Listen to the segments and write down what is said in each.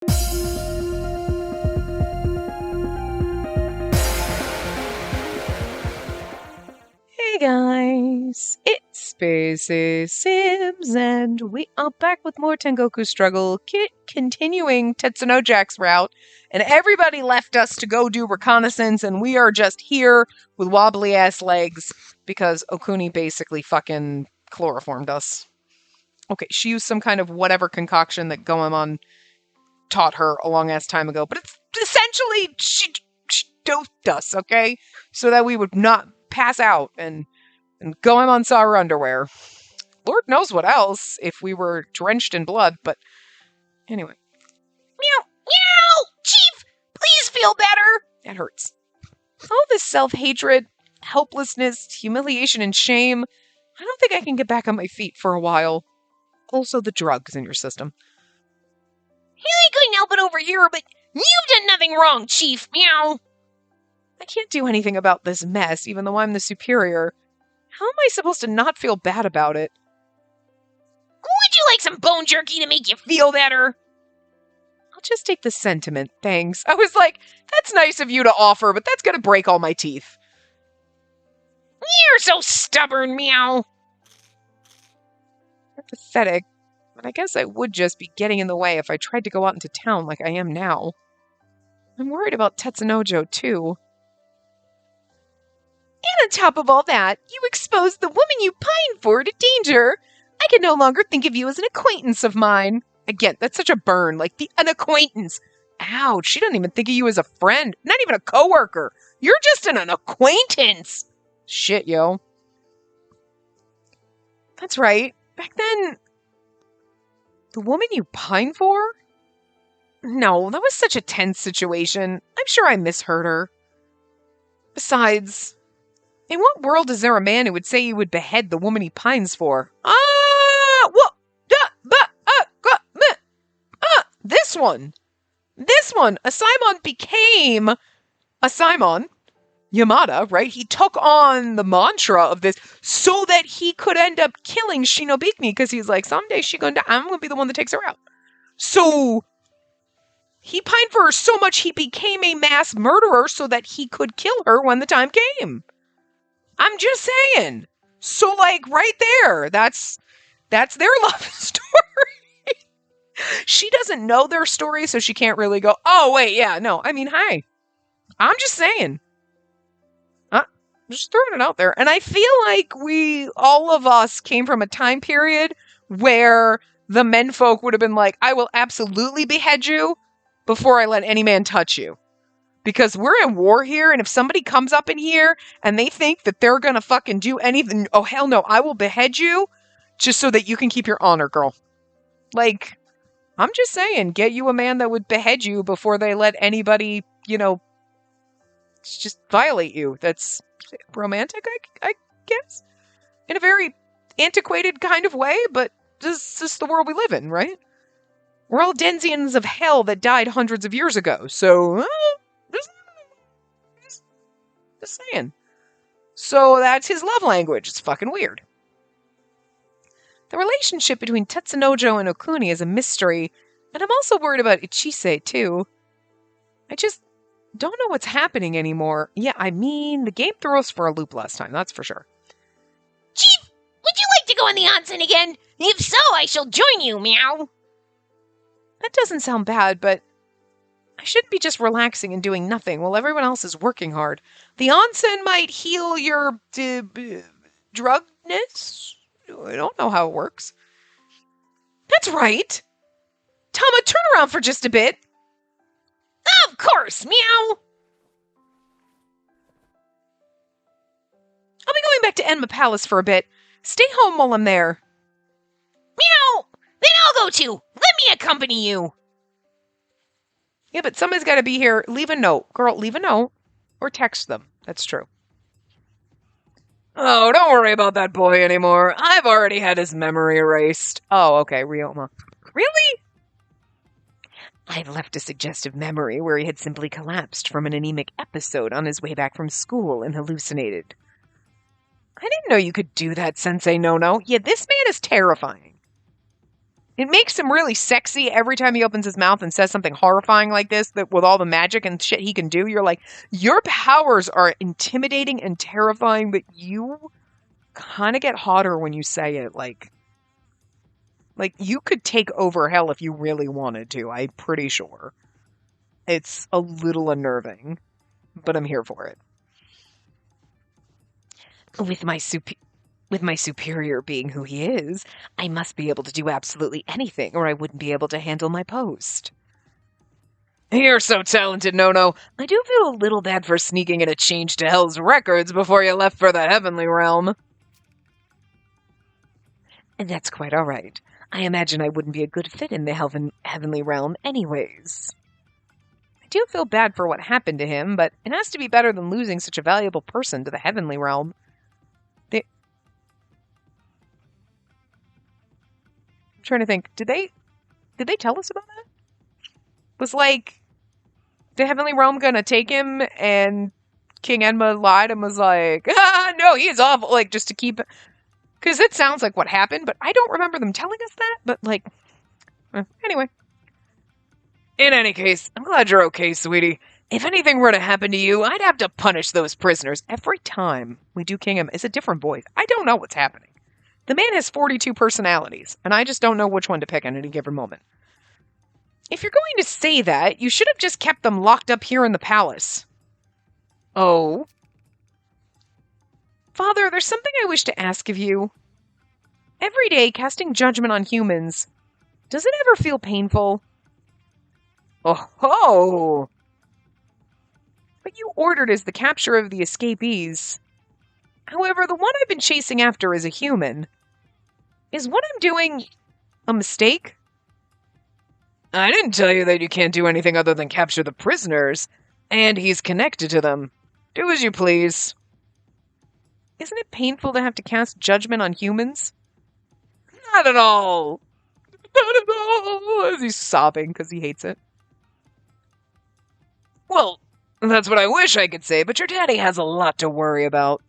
Hey guys, it's Spaces Sims, and we are back with more Tengoku Struggle, continuing Tetsunojack's route, and everybody left us to go do reconnaissance, and we are just here with wobbly-ass legs, because Okuni basically fucking chloroformed us. Okay, she used some kind of whatever concoction that Goemon taught her a long-ass time ago, but it's essentially, she doped us, okay? So that we would not pass out, and Goemon saw her underwear. Lord knows what else if we were drenched in blood, but anyway. Meow! Meow! Chief! Please feel better! That hurts. All this self-hatred, helplessness, humiliation, and shame, I don't think I can get back on my feet for a while. Also the drugs in your system. I couldn't help it over here, but you've done nothing wrong, Chief! Meow! I can't do anything about this mess, even though I'm the superior. How am I supposed to not feel bad about it? Would you like some bone jerky to make you feel better? I'll just take the sentiment, thanks. I was like, that's nice of you to offer, but that's gonna break all my teeth. You're so stubborn, meow. You're pathetic, but I guess I would just be getting in the way if I tried to go out into town like I am now. I'm worried about Tetsunojo, too. And on top of all that, you exposed the woman you pined for to danger. I can no longer think of you as an acquaintance of mine. Again, that's such a burn, like an acquaintance. Ouch, she doesn't even think of you as a friend, not even a coworker. You're just an acquaintance. Shit, yo. That's right. Back then, the woman you pined for? No, that was such a tense situation. I'm sure I misheard her. Besides, in what world is there a man who would say he would behead the woman he pines for? This one. Asaemon became Asaemon Yamada, right? He took on the mantra of this so that he could end up killing Shinobikuni, because he's like, someday I'm gonna be the one that takes her out. So he pined for her so much he became a mass murderer so that he could kill her when the time came. I'm just saying. So, like, right there, that's their love story. She doesn't know their story, so she can't really go, oh, wait, yeah, no. I mean, hi. I'm just saying. Just throwing it out there. And I feel like all of us came from a time period where the menfolk would have been like, I will absolutely behead you before I let any man touch you. Because we're in war here, and if somebody comes up in here and they think that they're gonna fucking do anything, oh hell no, I will behead you just so that you can keep your honor, girl. Like, I'm just saying, get you a man that would behead you before they let anybody, just violate you. That's romantic, I guess? In a very antiquated kind of way, but this is the world we live in, right? We're all Denzians of hell that died hundreds of years ago, so... Just saying. So that's his love language. It's fucking weird. The relationship between Tetsunojo and Okuni is a mystery, and I'm also worried about Ichise, too. I just don't know what's happening anymore. Yeah, I mean, the game threw us for a loop last time, that's for sure. Chief, would you like to go in the onsen again? If so, I shall join you, meow. That doesn't sound bad, but I shouldn't be just relaxing and doing nothing while everyone else is working hard. The onsen might heal your drugness? I don't know how it works. That's right. Tama, turn around for just a bit. Of course, meow. I'll be going back to Enma Palace for a bit. Stay home while I'm there. Meow! Then I'll go too. Let me accompany you. Yeah, but somebody's got to be here. Leave a note. Girl, leave a note. Or text them. That's true. Oh, don't worry about that boy anymore. I've already had his memory erased. Oh, okay, Ryoma. Really? I've left a suggestive memory where he had simply collapsed from an anemic episode on his way back from school and hallucinated. I didn't know you could do that, Sensei No-No. Yeah, this man is terrifying. It makes him really sexy every time he opens his mouth and says something horrifying like this, that with all the magic and shit he can do, you're like, your powers are intimidating and terrifying, but you kind of get hotter when you say it. Like you could take over hell if you really wanted to, I'm pretty sure. It's a little unnerving, but I'm here for it. With my superior being who he is, I must be able to do absolutely anything, or I wouldn't be able to handle my post. You're so talented, Nono. I do feel a little bad for sneaking in a change to Hell's records before you left for the Heavenly Realm. That's quite all right. I imagine I wouldn't be a good fit in the Heavenly Realm anyways. I do feel bad for what happened to him, but it has to be better than losing such a valuable person to the Heavenly Realm. I'm trying to think. Did they tell us about that? Was like the Heavenly Realm gonna take him, and King Enma lied and was like, no, he is awful, like just to keep, because it sounds like what happened, but I don't remember them telling us that. But like, anyway. In any case, I'm glad you're okay, sweetie. If anything were to happen to you, I'd have to punish those prisoners. Every time we do King Enma, it's a different voice. I don't know what's happening. The man has 42 personalities, and I just don't know which one to pick at any given moment. If you're going to say that, you should have just kept them locked up here in the palace. Oh? Father, there's something I wish to ask of you. Every day, casting judgment on humans, does it ever feel painful? Oh ho! What you ordered is the capture of the escapees. However, the one I've been chasing after is a human. Is what I'm doing a mistake? I didn't tell you that you can't do anything other than capture the prisoners, and he's connected to them. Do as you please. Isn't it painful to have to cast judgment on humans? Not at all. Not at all. As he's sobbing because he hates it. Well, that's what I wish I could say, but your daddy has a lot to worry about.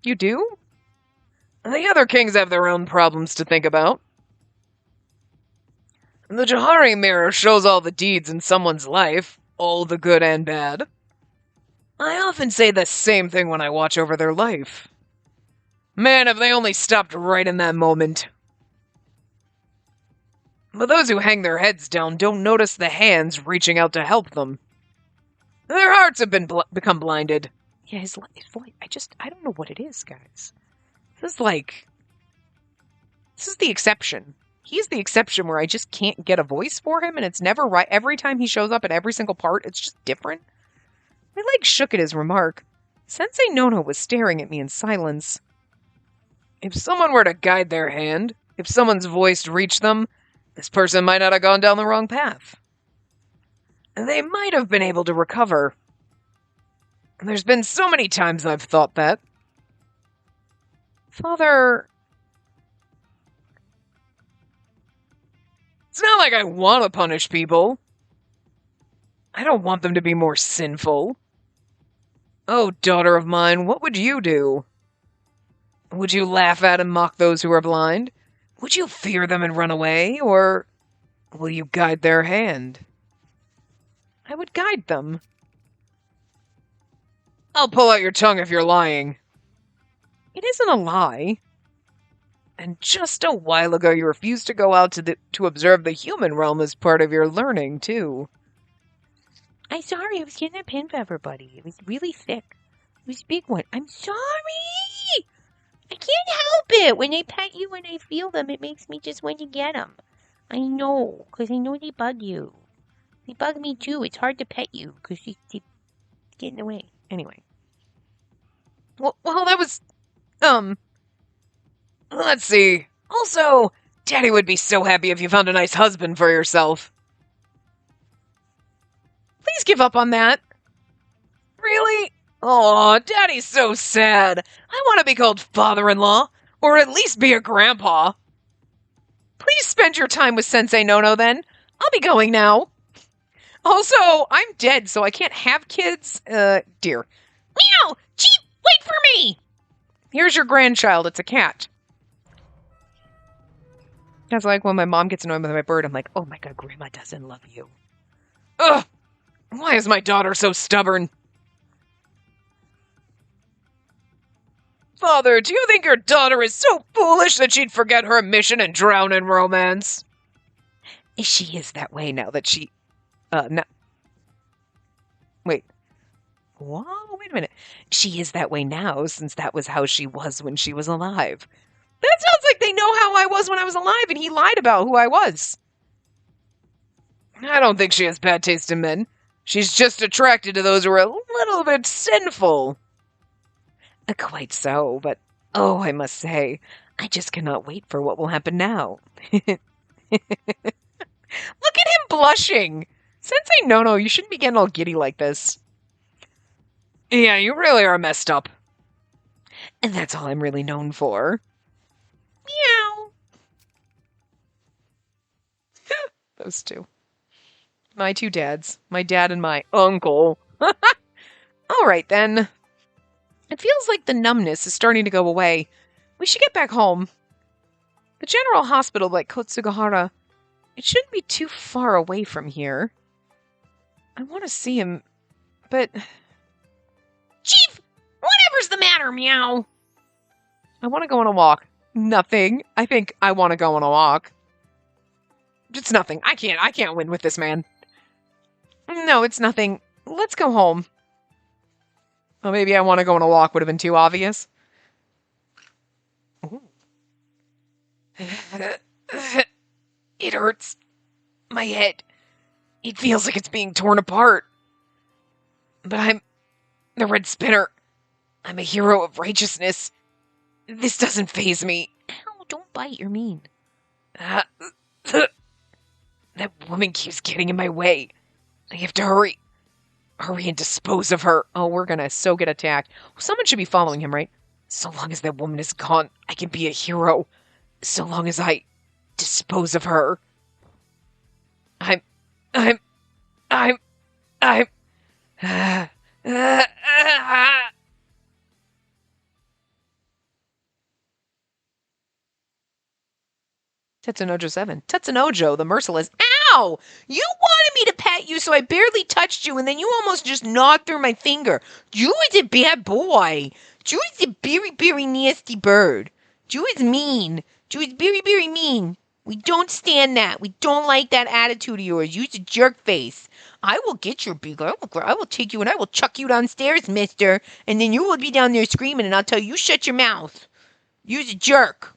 You do? The other kings have their own problems to think about. The Johari mirror shows all the deeds in someone's life, all the good and bad. I often say the same thing when I watch over their life. Man, if they only stopped right in that moment. But those who hang their heads down don't notice the hands reaching out to help them. Their hearts have become blinded. Yeah, his life, I don't know what it is, guys. This is the exception. He's the exception where I just can't get a voice for him, and it's never right. Every time he shows up in every single part, it's just different. My leg shook at his remark. Sensei Nono was staring at me in silence. If someone were to guide their hand, if someone's voice reached them, this person might not have gone down the wrong path. They might have been able to recover. There's been so many times I've thought that. Father... It's not like I want to punish people. I don't want them to be more sinful. Oh, daughter of mine, what would you do? Would you laugh at and mock those who are blind? Would you fear them and run away? Or will you guide their hand? I would guide them. I'll pull out your tongue if you're lying. It isn't a lie. And just a while ago you refused to go out to observe the human realm as part of your learning, too. I'm sorry, I was getting a pin for everybody. It was really thick. It was a big one. I'm sorry! I can't help it! When they pet you and I feel them, it makes me just want to get them. I know, because I know they bug you. They bug me too. It's hard to pet you, because they get in the way. Anyway. Well, that was... Let's see. Also, Daddy would be so happy if you found a nice husband for yourself. Please give up on that. Really? Aw, Daddy's so sad. I want to be called father-in-law, or at least be a grandpa. Please spend your time with Sensei Nono, then. I'll be going now. Also, I'm dead, so I can't have kids. Dear. Meow! Cheep! Wait for me! Here's your grandchild. It's a cat. That's like when my mom gets annoyed with my bird, I'm like, oh my god, Grandma doesn't love you. Ugh! Why is my daughter so stubborn? Father, do you think your daughter is so foolish that she'd forget her mission and drown in romance? She is that way now that she... no. Wait. Whoa, wait a minute. She is that way now since that was how she was when she was alive. That sounds like they know how I was when I was alive and he lied about who I was. I don't think she has bad taste in men. She's just attracted to those who are a little bit sinful. Quite so, but oh, I must say, I just cannot wait for what will happen now. Look at him blushing. Sensei, no, you shouldn't be getting all giddy like this. Yeah, you really are messed up. And that's all I'm really known for. Meow. Those two. My two dads. My dad and my uncle. All right, then. It feels like the numbness is starting to go away. We should get back home. The general hospital like Kotsugahara, it shouldn't be too far away from here. I want to see him, but... Chief! Whatever's the matter, meow? I want to go on a walk. Nothing. I think I want to go on a walk. It's nothing. I can't win with this man. No, it's nothing. Let's go home. Well, maybe I want to go on a walk would have been too obvious. Ooh. It hurts. My head. It feels like it's being torn apart. But I'm the Red Spinner. I'm a hero of righteousness. This doesn't faze me. Ow, don't bite, you're mean. That woman keeps getting in my way. I have to hurry. Hurry and dispose of her. Oh, we're gonna so get attacked. Someone should be following him, right? So long as that woman is gone, I can be a hero. So long as I dispose of her. I'm... Tetsunojo 7. Tetsunojo, the merciless. Ow! You wanted me to pet you, so I barely touched you, and then you almost just gnawed through my finger. You is a bad boy. You is a very, very nasty bird. You is mean. You is very, very mean. We don't stand that. We don't like that attitude of yours. You's a jerk face. I will get your beagle. I will take you and I will chuck you downstairs, mister. And then you will be down there screaming, and I'll tell you, shut your mouth. You's a jerk.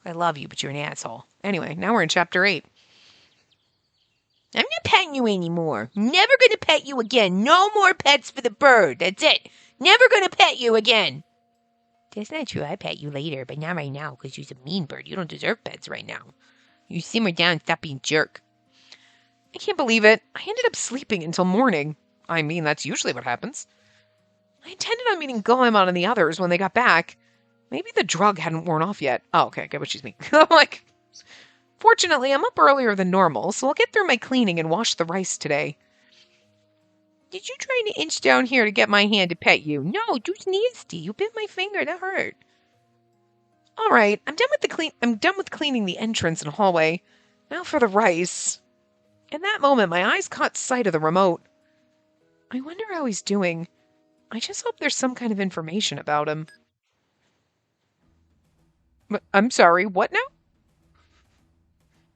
I love you, but you're an asshole. Anyway, now we're in chapter 8. I'm not petting you anymore. Never gonna pet you again. No more pets for the bird. That's it. Never gonna pet you again. That's not true. I pet you later, but not right now, because you're a mean bird. You don't deserve pets right now. You simmer down and stop being a jerk. I can't believe it. I ended up sleeping until morning. I mean, that's usually what happens. I intended on meeting Goemon and the others when they got back. Maybe the drug hadn't worn off yet. Oh, okay, I get what she's mean. I'm like... Fortunately, I'm up earlier than normal, so I'll get through my cleaning and wash the rice today. Did you try to inch down here to get my hand to pet you? No, dude's nasty. You bit my finger. That hurt. All right, I'm done with cleaning the entrance and hallway. Now for the rice. In that moment, my eyes caught sight of the remote. I wonder how he's doing. I just hope there's some kind of information about him. I'm sorry, what now?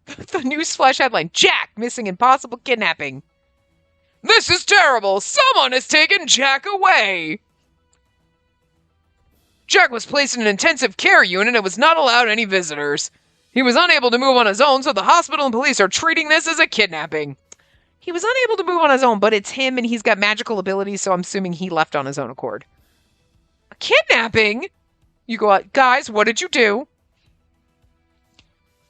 The newsflash headline, Jack, missing in possible kidnapping. This is terrible! Someone has taken Jack away! Jack was placed in an intensive care unit and was not allowed any visitors. He was unable to move on his own, so the hospital and police are treating this as a kidnapping. He was unable to move on his own, but it's him and he's got magical abilities, so I'm assuming he left on his own accord. A kidnapping? You go out, guys, what did you do?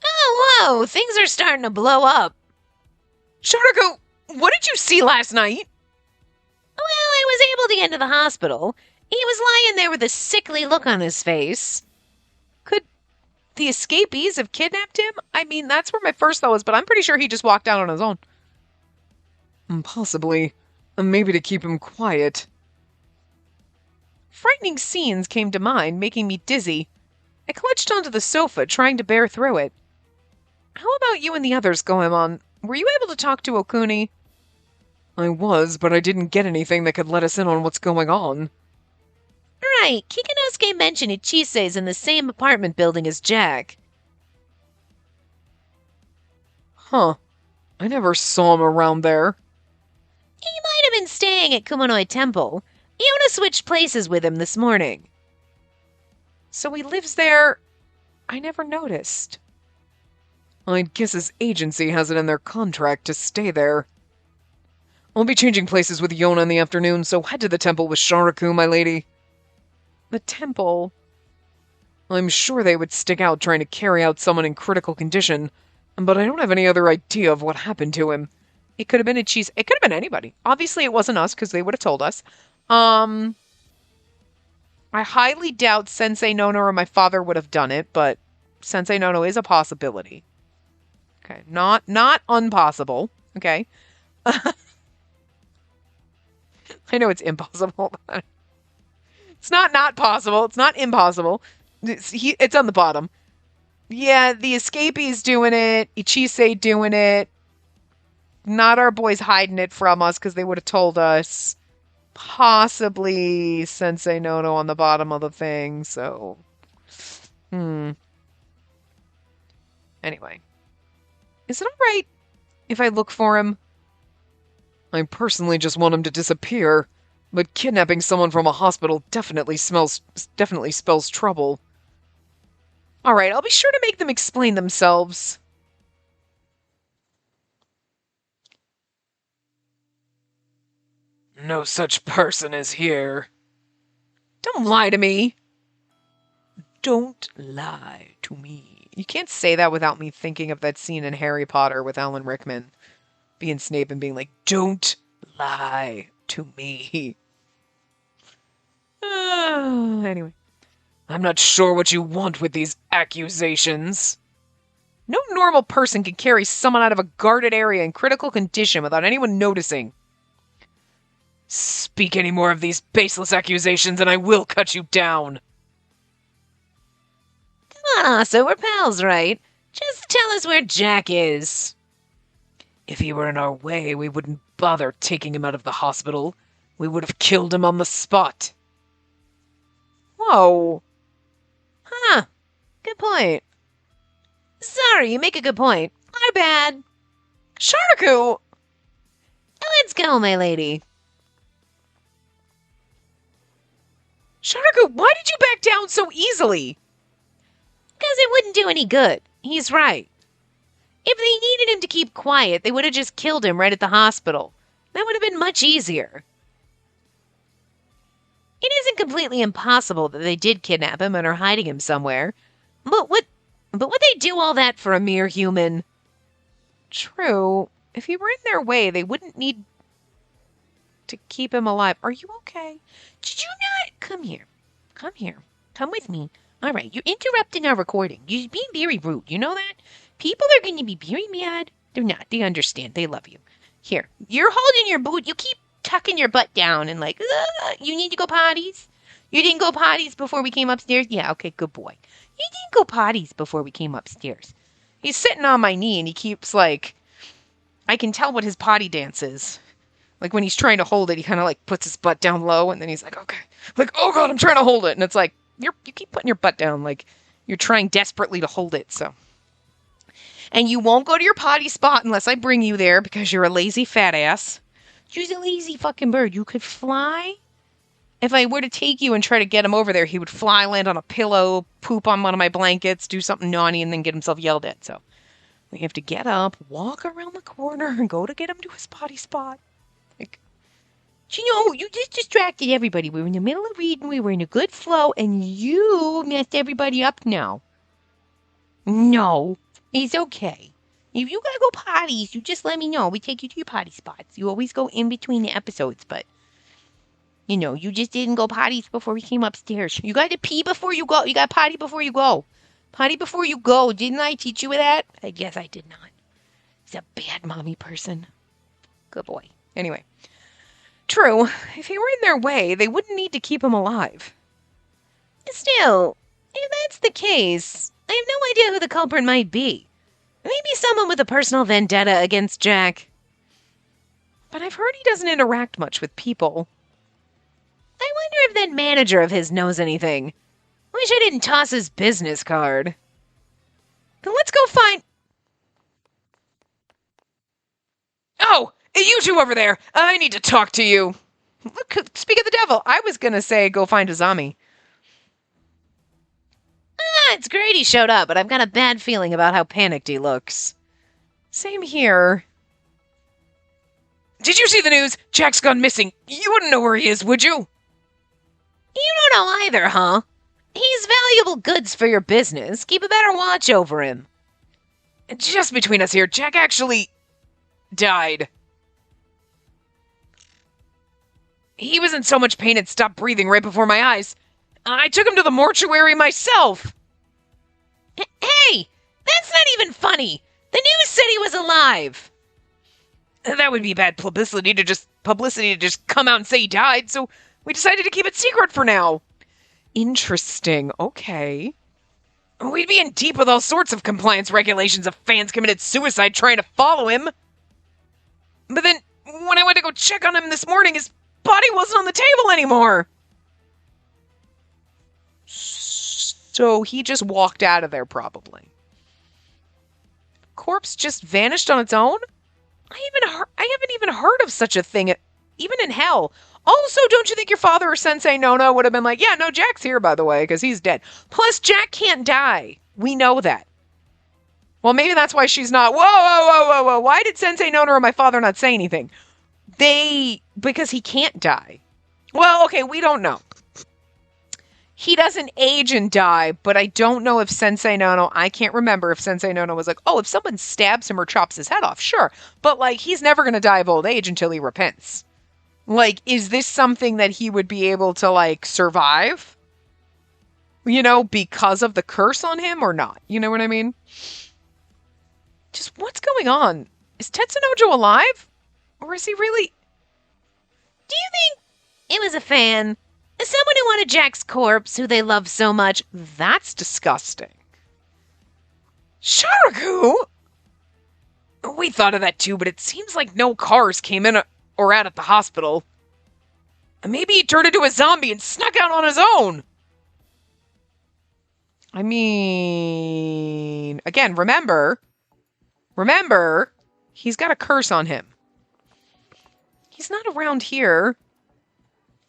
Oh, whoa, things are starting to blow up. Shotoku, what did you see last night? Well, I was able to get into the hospital. He was lying there with a sickly look on his face. Could the escapees have kidnapped him? I mean, that's where my first thought was, but I'm pretty sure he just walked out on his own. Possibly. Maybe to keep him quiet. Frightening scenes came to mind, making me dizzy. I clutched onto the sofa, trying to bear through it. How about you and the others, Goemon? Were you able to talk to Okuni? I was, but I didn't get anything that could let us in on what's going on. Right, Kikinosuke mentioned Ichise's in the same apartment building as Jack. Huh. I never saw him around there. He might have been staying at Kumonoi Temple. Iona switched places with him this morning. So he lives there. I never noticed. I guess his agency has it in their contract to stay there. I'll be changing places with Iona in the afternoon, so head to the temple with Sharaku, my lady. The temple? I'm sure they would stick out trying to carry out someone in critical condition, but I don't have any other idea of what happened to him. It could have been It could have been anybody. Obviously, it wasn't us, because they would have told us. I highly doubt Sensei Nono or my father would have done it, but Sensei Nono is a possibility. Okay, not impossible. Okay. I know it's impossible. It's not possible. It's not impossible. It's on the bottom. Yeah, the escapee's doing it. Ichise doing it. Not our boys hiding it from us because they would have told us. Possibly Sensei Nono on the bottom of the thing, so... Anyway. Is it alright if I look for him? I personally just want him to disappear, but kidnapping someone from a hospital definitely spells trouble. Alright, I'll be sure to make them explain themselves. No such person is here. Don't lie to me. Don't lie to me. You can't say that without me thinking of that scene in Harry Potter with Alan Rickman being Snape and being like, don't lie to me. Anyway. I'm not sure what you want with these accusations. No normal person can carry someone out of a guarded area in critical condition without anyone noticing. Speak any more of these baseless accusations and I will cut you down. Come on, Asa, we're pals, right? Just tell us where Jack is. If he were in our way, we wouldn't bother taking him out of the hospital. We would have killed him on the spot. Whoa. Huh. Good point. Sorry, you make a good point. Our bad. Sharaku! Let's go, my lady. Sharaku, why did you back down so easily? Because it wouldn't do any good. He's right. If they needed him to keep quiet, they would have just killed him right at the hospital. That would have been much easier. It isn't completely impossible that they did kidnap him and are hiding him somewhere. But would they do all that for a mere human? True. If he were in their way, they wouldn't need to keep him alive. Are you okay? Did you not? Come here. Come here. Come with me. All right, you're interrupting our recording. You're being very rude. You know that? People are going to be very mad. They're not. They understand. They love you. Here. You're holding your boot. You keep tucking your butt down and like, you need to go potties? You didn't go potties before we came upstairs? Yeah, okay, good boy. You didn't go potties before we came upstairs. He's sitting on my knee and he keeps like, I can tell what his potty dance is. Like when he's trying to hold it, he kind of like puts his butt down low and then he's like, okay. Like, oh God, I'm trying to hold it. And it's like, you keep putting your butt down like you're trying desperately to hold it, so. And you won't go to your potty spot unless I bring you there because you're a lazy fat ass. You're a lazy fucking bird. You could fly. If I were to take you and try to get him over there, he would fly, land on a pillow, poop on one of my blankets, do something naughty, and then get himself yelled at. So we have to get up, walk around the corner, and go to get him to his potty spot. Like, you know, you just distracted everybody. We were in the middle of reading. We were in a good flow, and you messed everybody up now. No, it's okay. If you gotta go potties, you just let me know. We take you to your potty spots. You always go in between the episodes, but, you know, you just didn't go potties before we came upstairs. You gotta pee before you go. You gotta potty before you go. Potty before you go. Didn't I teach you that? I guess I did not. He's a bad mommy person. Good boy. Anyway. True. If he were in their way, they wouldn't need to keep him alive. Still, if that's the case, I have no idea who the culprit might be. Maybe someone with a personal vendetta against Jack. But I've heard he doesn't interact much with people. I wonder if that manager of his knows anything. Wish I didn't toss his business card. Then let's go find... Oh, you two over there. I need to talk to you. Look, speak of the devil. I was gonna say go find Azami. It's great he showed up, but I've got a bad feeling about how panicked he looks. Same here. Did you see the news? Jack's gone missing. You wouldn't know where he is, would you? You don't know either, huh? He's valuable goods for your business. Keep a better watch over him. Just between us here, Jack actually died. He was in so much pain it stopped breathing right before my eyes. I took him to the mortuary myself. Hey, that's not even funny. The news said he was alive. That would be bad publicity to just come out and say he died, so we decided to keep it secret for now. Interesting. Okay. We'd be in deep with all sorts of compliance regulations if fans committed suicide trying to follow him. But then, when I went to go check on him this morning, his body wasn't on the table anymore. So he just walked out of there, probably. Corpse just vanished on its own? I haven't even heard of such a thing, even in hell. Also, don't you think your father or Sensei Nono would have been like, yeah, no, Jack's here, by the way, because he's dead. Plus, Jack can't die. We know that. Well, maybe that's why she's not, whoa. Why did Sensei Nono or my father not say anything? Because he can't die. Well, okay, we don't know. He doesn't age and die, but I don't know if Sensei Nono, I can't remember if Sensei Nono was like, oh, if someone stabs him or chops his head off, sure. But, like, he's never going to die of old age until he repents. Like, is this something that he would be able to, like, survive? You know, because of the curse on him or not? You know what I mean? Just, what's going on? Is Tetsunojo alive? Or is he really... Do you think it was a fan? Someone who wanted Jack's corpse, who they love so much? That's disgusting. Sharaku? We thought of that too, but it seems like no cars came in or out at the hospital. Maybe he turned into a zombie and snuck out on his own. I mean, again, remember, he's got a curse on him. He's not around here.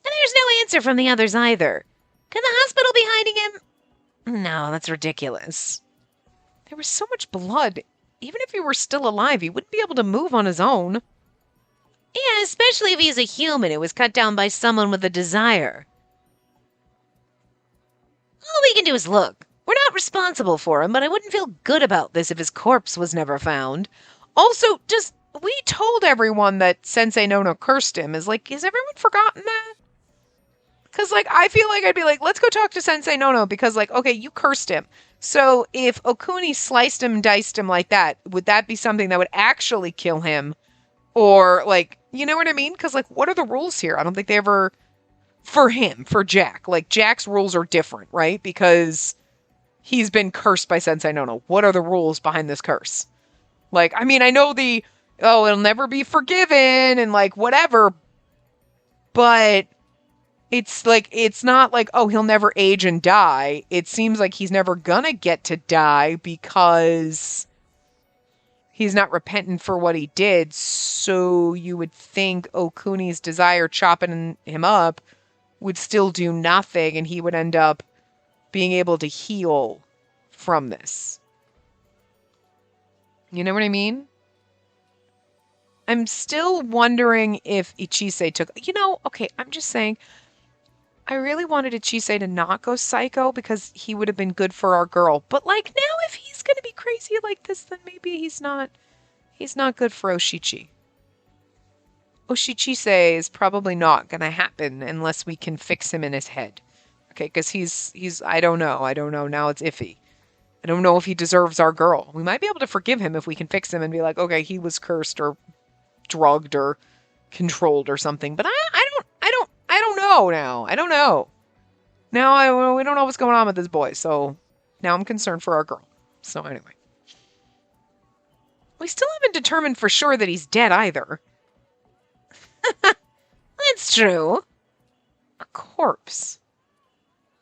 And there's no answer from the others either. Could the hospital be hiding him? No, that's ridiculous. There was so much blood. Even if he were still alive, he wouldn't be able to move on his own. Yeah, especially if he's a human who was cut down by someone with a desire. All we can do is look. We're not responsible for him, but I wouldn't feel good about this if his corpse was never found. Also, we told everyone that Sensei Nono cursed him. Has everyone forgotten that? Because, I feel like I'd be like, let's go talk to Sensei Nono, because, okay, you cursed him. So if Okuni sliced him and diced him like that, would that be something that would actually kill him? Or, you know what I mean? Because, what are the rules here? I don't think they ever... For him, for Jack. Jack's rules are different, right? Because he's been cursed by Sensei Nono. What are the rules behind this curse? I mean, I know it'll never be forgiven and, whatever, but... It's not oh, he'll never age and die. It seems like he's never gonna get to die because he's not repentant for what he did. So you would think Okuni's desire chopping him up would still do nothing and he would end up being able to heal from this. You know what I mean? I'm still wondering if Ichise took... okay, I'm just saying... I really wanted Ichise to not go psycho because he would have been good for our girl. But now if he's going to be crazy like this, then maybe he's not good for Oshichi. Oshichise is probably not going to happen unless we can fix him in his head. Okay, because he's I don't know. Now it's iffy. I don't know if he deserves our girl. We might be able to forgive him if we can fix him and be like, okay, he was cursed or drugged or controlled or something. But I don't know now. I don't know. Now we don't know what's going on with this boy. So now I'm concerned for our girl. So anyway. We still haven't determined for sure that he's dead either. That's true. A corpse.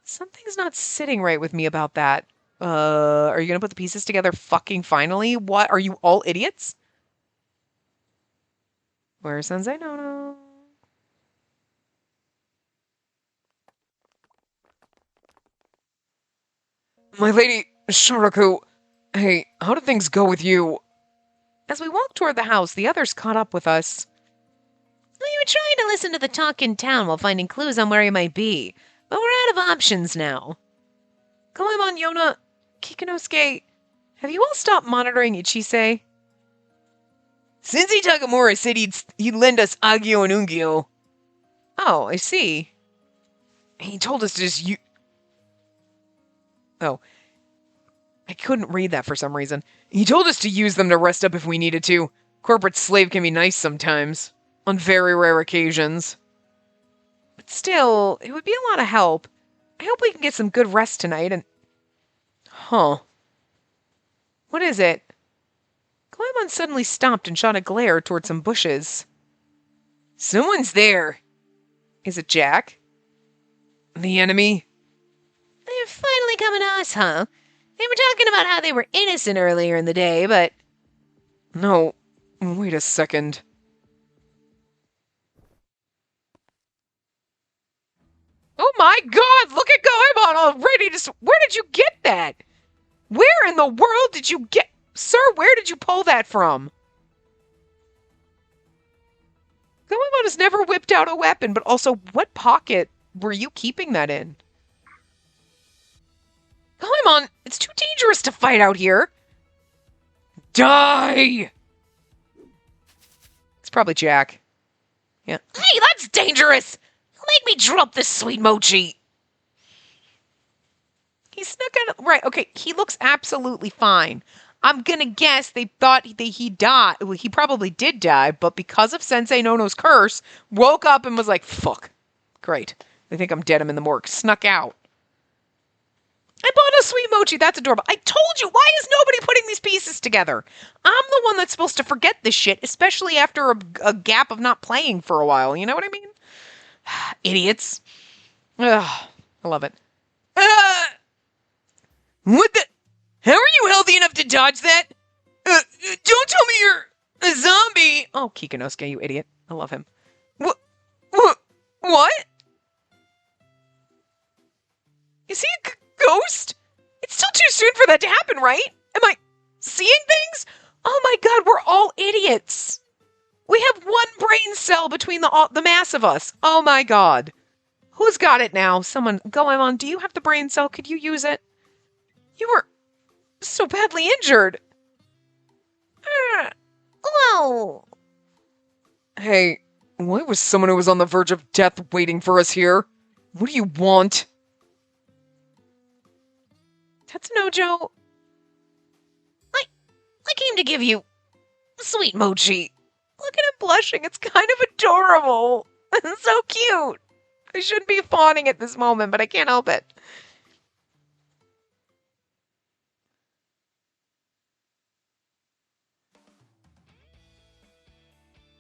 Something's not sitting right with me about that. Are you gonna put the pieces together fucking finally? What? Are you all idiots? Where's Sensei Nono? My lady, Sharaku, hey, how did things go with you? As we walked toward the house, the others caught up with us. We were trying to listen to the talk in town while finding clues on where he might be, but we're out of options now. Goemon, Yona, Kikinosuke, have you all stopped monitoring Ichisei? Sensei Takamura said he'd lend us Agio and Ungio. Oh, I see. He told us to just Oh. I couldn't read that for some reason. He told us to use them to rest up if we needed to. Corporate slave can be nice sometimes. On very rare occasions. But still, it would be a lot of help. I hope we can get some good rest tonight and... Huh. What is it? Goemon suddenly stopped and shot a glare toward some bushes. Someone's there. Is it Jack? The enemy? They're finally coming to us, huh? They were talking about how they were innocent earlier in the day, but... No, wait a second. Oh my god, look at Goemon already! Where did you get that? Where in the world did you get... Sir, where did you pull that from? Goemon has never whipped out a weapon, but also, what pocket were you keeping that in? Goemon, it's too dangerous to fight out here. Die! It's probably Jack. Yeah. Hey, that's dangerous! Make me drop this sweet mochi. He snuck out. Right, okay, he looks absolutely fine. I'm gonna guess they thought he died. Well, he probably did die, but because of Sensei Nono's curse, woke up and was like, fuck. Great. They think I'm dead. I'm in the morgue. Snuck out. I bought a sweet mochi. That's adorable. I told you. Why is nobody putting these pieces together? I'm the one that's supposed to forget this shit, especially after a gap of not playing for a while. You know what I mean? Idiots. Ugh, I love it. What the? How are you healthy enough to dodge that? Don't tell me you're a zombie. Oh, Kikinosuke, you idiot. I love him. What? What? Is he a ghost? It's still too soon for that to happen, right? Am I seeing things? Oh my god, we're all idiots. We have one brain cell between the mass of us. Oh my god. Who's got it now? Someone, Goemon, do you have the brain cell? Could you use it? You were so badly injured. Whoa! Hey, why was someone who was on the verge of death waiting for us here? What do you want? Tatsunojo. I came to give you sweet mochi. Look at him blushing. It's kind of adorable. It's so cute. I shouldn't be fawning at this moment, but I can't help it.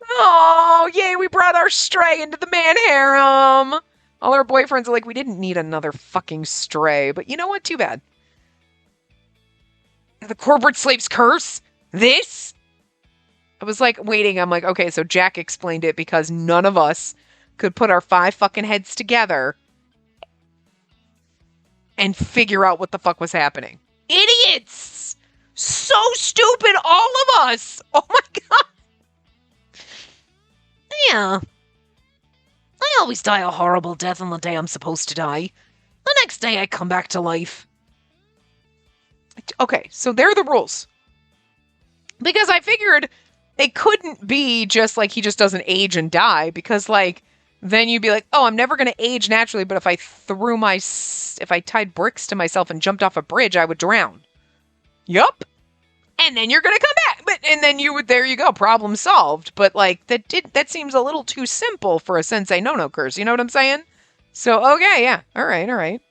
Oh, yay, we brought our stray into the man harem. All our boyfriends are like, we didn't need another fucking stray, but you know what? Too bad. The corporate slave's curse? This? I was like waiting. I'm like, okay, so Jack explained it because none of us could put our 5 fucking heads together and figure out what the fuck was happening. Idiots! So stupid, all of us! Oh my god! Yeah. I always die a horrible death on the day I'm supposed to die. The next day I come back to life. Okay, so there are the rules. Because I figured it couldn't be just like he just doesn't age and die, because like then you'd be like, oh, I'm never going to age naturally, but if I tied bricks to myself and jumped off a bridge, I would drown. Yup. And then you're going to come back. And then there you go, problem solved. But like that seems a little too simple for a Sensei Nono curse, you know what I'm saying? So, okay, yeah. All right.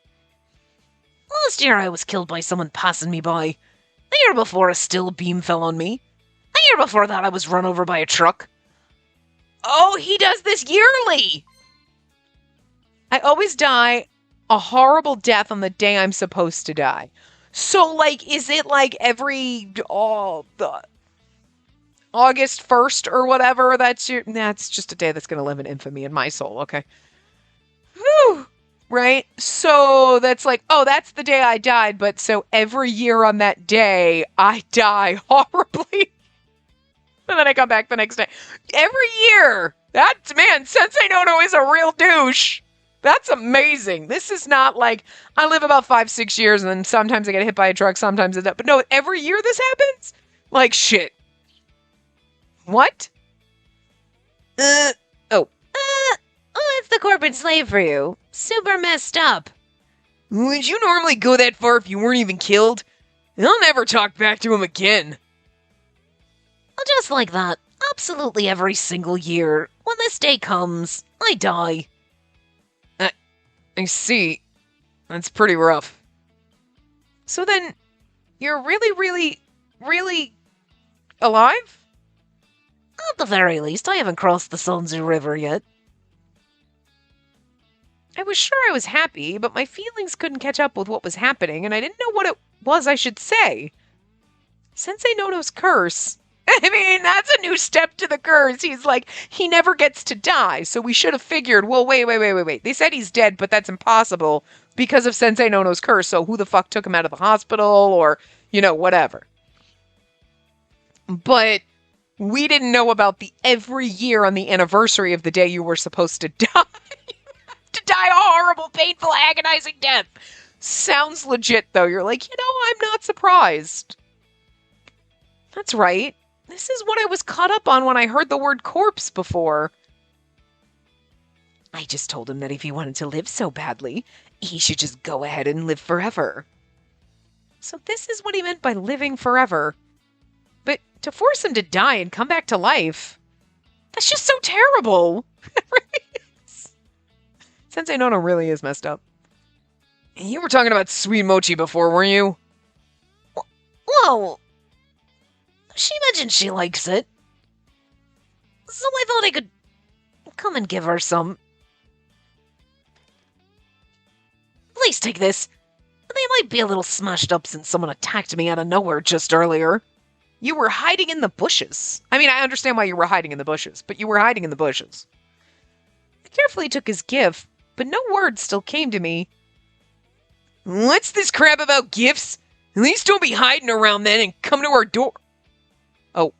Last year I was killed by someone passing me by. The year before a still beam fell on me. I year before that, I was run over by a truck. Oh, he does this yearly! I always die a horrible death on the day I'm supposed to die. So, like, is it like every August 1st or whatever? That's just a day that's going to live in infamy in my soul, okay? Whew. Right? So that's like, oh, that's the day I died, but so every year on that day, I die horribly. And then I come back the next day. Every year! Man, Sensei Nono is a real douche. That's amazing. This is not like, I live about 5-6 years and then sometimes I get hit by a truck, sometimes it does. But no, every year this happens? Like, shit. What? Oh, it's the corporate slave for you. Super messed up. Would you normally go that far if you weren't even killed? I'll never talk back to him again. Well, just like that, absolutely every single year, when this day comes, I die. I see. That's pretty rough. So then, you're really alive? At the very least, I haven't crossed the Sunzu River yet. I was sure I was happy, but my feelings couldn't catch up with what was happening, and I didn't know what it was I should say. Sensei Nono's curse. I mean, that's a new step to the curse. He's like, he never gets to die, so we should have figured, well, wait. They said he's dead, but that's impossible because of Sensei Nono's curse, so who the fuck took him out of the hospital or, whatever. But we didn't know about the every year on the anniversary of the day you were supposed to die. To die a horrible, painful, agonizing death. Sounds legit, though. You're like, I'm not surprised. That's right. This is what I was caught up on when I heard the word corpse before. I just told him that if he wanted to live so badly, he should just go ahead and live forever. So this is what he meant by living forever. But to force him to die and come back to life, that's just so terrible. It really is. Sensei Nono really is messed up. You were talking about sweet mochi before, weren't you? Whoa. She mentioned she likes it. So I thought I could come and give her some. Please take this. They might be a little smashed up since someone attacked me out of nowhere just earlier. You were hiding in the bushes. I mean, I understand why you were hiding in the bushes, but you were hiding in the bushes. I carefully took his gift, but no words still came to me. What's this crap about gifts? At least don't be hiding around then and come to our door. Oh.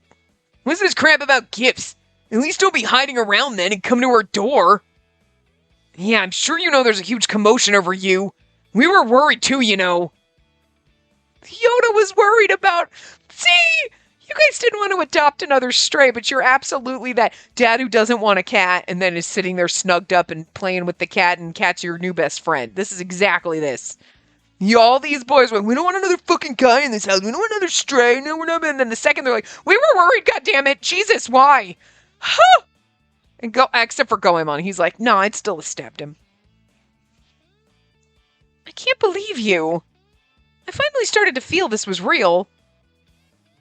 What's this crap about gifts? At least don't be hiding around then and come to our door. Yeah, I'm sure you know there's a huge commotion over you. We were worried too, Yoda was worried about... See? You guys didn't want to adopt another stray, but you're absolutely that dad who doesn't want a cat and then is sitting there snugged up and playing with the cat, and cat's your new best friend. This is exactly this. All these boys went, we don't want another fucking guy in this house. We don't want another stray. No, we're not. And then the second they're like, we were worried, goddammit. Jesus, why? Huh? And except for Goemon. He's like, no, I'd still have stabbed him. I can't believe you. I finally started to feel this was real.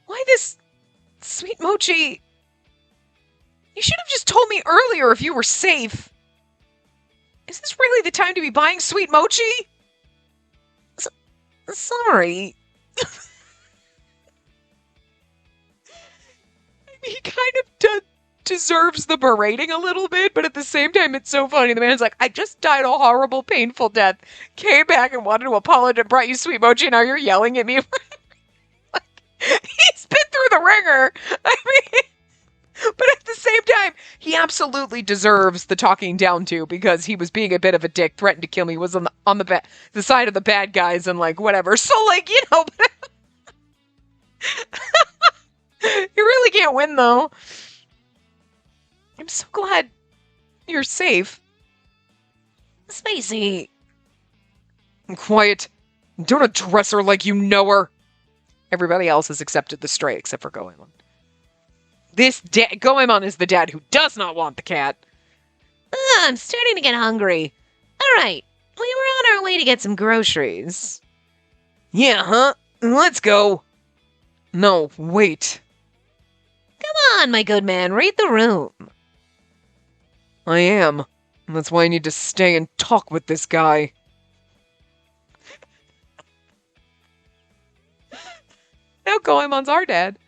Why this sweet mochi? You should have just told me earlier if you were safe. Is this really the time to be buying sweet mochi? Sorry. He kind of deserves the berating a little bit, but at the same time, it's so funny. The man's like, I just died a horrible, painful death, came back and wanted to apologize, brought you sweet mochi, and now you're yelling at me. Like, he's been through the ringer. I mean, but at the same time, he absolutely deserves the talking down to, because he was being a bit of a dick, threatened to kill me, was on the side of the bad guys and like whatever. So like, you really can't win though. I'm so glad you're safe. Spacey. Quiet. Don't address her like you know her. Everybody else has accepted the stray except for Goemon. Goemon is the dad who does not want the cat. I'm starting to get hungry. Alright, we were on our way to get some groceries. Yeah, huh? Let's go. No, wait. Come on, my good man, read the room. I am. That's why I need to stay and talk with this guy. Now Goemon's our dad.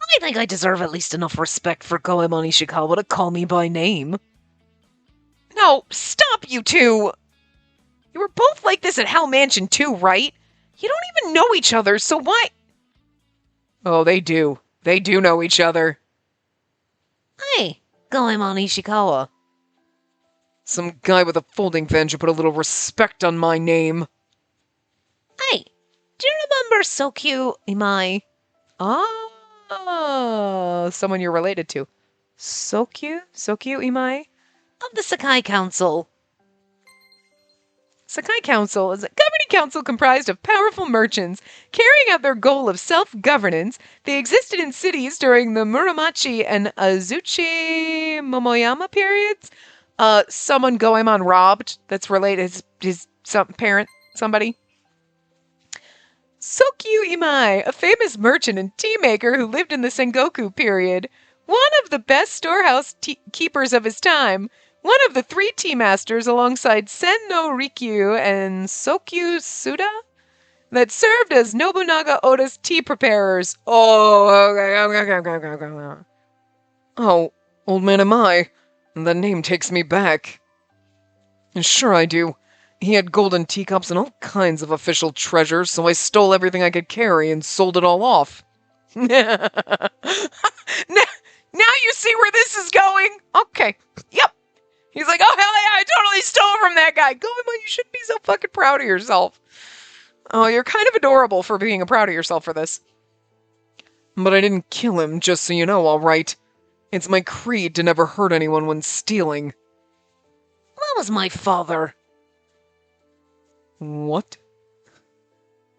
I think I deserve at least enough respect for Goemon Ishikawa to call me by name. No, stop, you two! You were both like this at Hell Mansion too, right? You don't even know each other, so why? Oh, they do. They do know each other. Hey, Goemon Ishikawa. Some guy with a folding fan should put a little respect on my name. Hey, do you remember Sokyu Imai? Oh, someone you're related to. So cute. So cute, Imai. Of the Sakai Council. Sakai Council is a governing council comprised of powerful merchants carrying out their goal of self-governance. They existed in cities during the Muromachi and Azuchi Momoyama periods. Someone Goemon robbed that's related his parent, somebody. Sokyu Imai, a famous merchant and tea maker who lived in the Sengoku period. One of the best storehouse keepers of his time. One of the 3 tea masters alongside Sen no Rikyu and Sokyu Suda that served as Nobunaga Oda's tea preparers. Oh, okay. Oh, old man am I. That name takes me back. Sure I do. He had golden teacups and all kinds of official treasures, so I stole everything I could carry and sold it all off. Now you see where this is going? Okay. Yep. He's like, oh, hell yeah, I totally stole from that guy. Goemon, you shouldn't be so fucking proud of yourself. Oh, you're kind of adorable for being proud of yourself for this. But I didn't kill him, just so you know, all right. It's my creed to never hurt anyone when stealing. That was my father. What?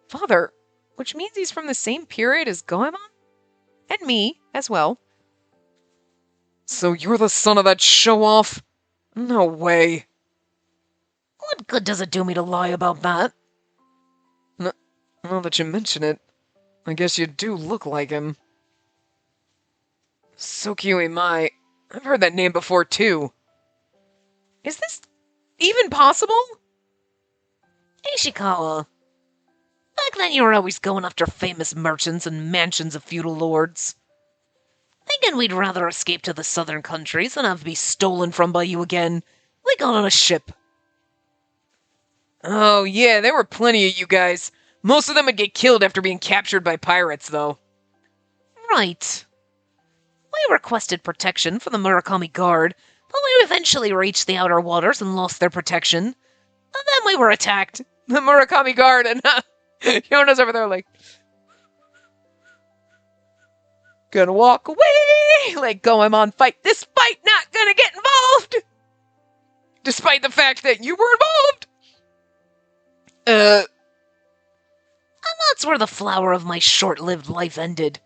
Father, which means he's from the same period as Goemon? And me, as well. So you're the son of that show-off? No way. What good does it do me to lie about that? Now that you mention it, I guess you do look like him. Sokyu Imai. I've heard that name before, too. Is this even possible? Ishikawa. Back then you were always going after famous merchants and mansions of feudal lords. Thinking we'd rather escape to the southern countries than have to be stolen from by you again, like on a ship. Oh, yeah, there were plenty of you guys. Most of them would get killed after being captured by pirates, though. Right. We requested protection from the Murakami Guard, but we eventually reached the outer waters and lost their protection. And then we were attacked. The Murakami Guard and Yona's over there like, gonna walk away, like Goemon fight this fight, not gonna get involved, despite the fact that you were involved. And that's where the flower of my short-lived life ended.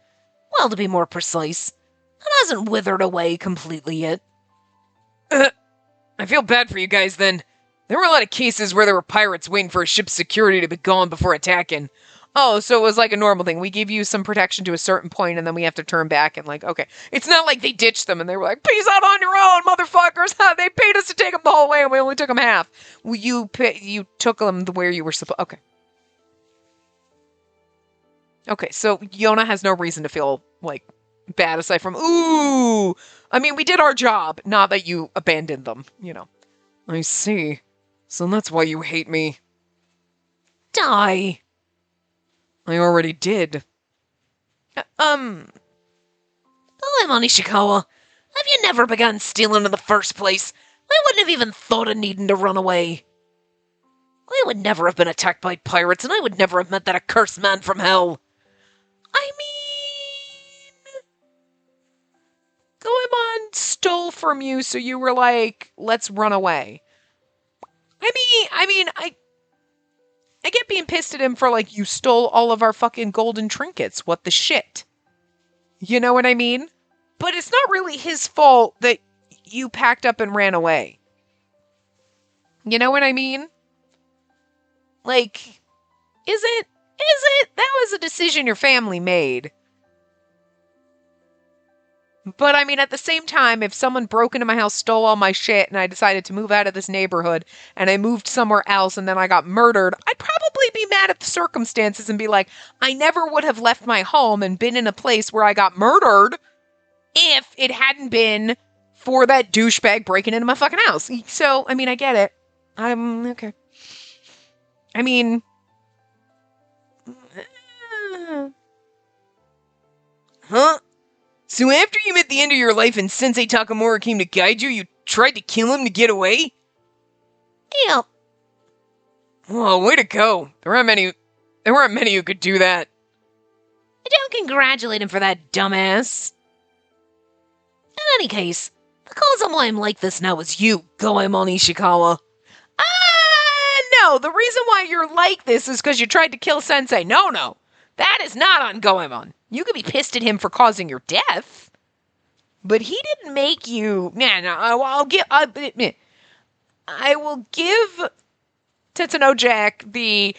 Well, to be more precise, it hasn't withered away completely yet. I feel bad for you guys, then. There were a lot of cases where there were pirates waiting for a ship's security to be gone before attacking. Oh, so it was like a normal thing. We give you some protection to a certain point, and then we have to turn back and like, okay. It's not like they ditched them and they were like, peace out on your own, motherfuckers. They paid us to take them the whole way, and we only took them half. Well, you took them where you were supposed. Okay. Okay, so Yona has no reason to feel like bad aside from, ooh. I mean, we did our job, not that you abandoned them, you know. I see. So that's why you hate me. Die! I already did. Goemon Ishikawa, have you never begun stealing in the first place? I wouldn't have even thought of needing to run away. I would never have been attacked by pirates, and I would never have met that accursed man from hell. I mean, Goemon stole from you, so you were like, let's run away. I get being pissed at him for like, you stole all of our fucking golden trinkets. What the shit? You know what I mean? But it's not really his fault that you packed up and ran away. You know what I mean? Like, is it? Is it? That was a decision your family made. But I mean, at the same time, if someone broke into my house, stole all my shit, and I decided to move out of this neighborhood, and I moved somewhere else, and then I got murdered, I'd probably be mad at the circumstances and be like, I never would have left my home and been in a place where I got murdered if it hadn't been for that douchebag breaking into my fucking house. So, I mean, I get it. I'm okay. I mean, Huh? So after you met the end of your life and Sensei Takamura came to guide you, you tried to kill him to get away? Yep. Oh, way to go. There weren't many who could do that. Don't congratulate him for that, dumbass. In any case, the cause of why I'm like this now is you, Goemon Ishikawa. no, the reason why you're like this is because you tried to kill Sensei. No. That is not on Goemon. You could be pissed at him for causing your death. But he didn't make you... I will give Tetsuno Jack the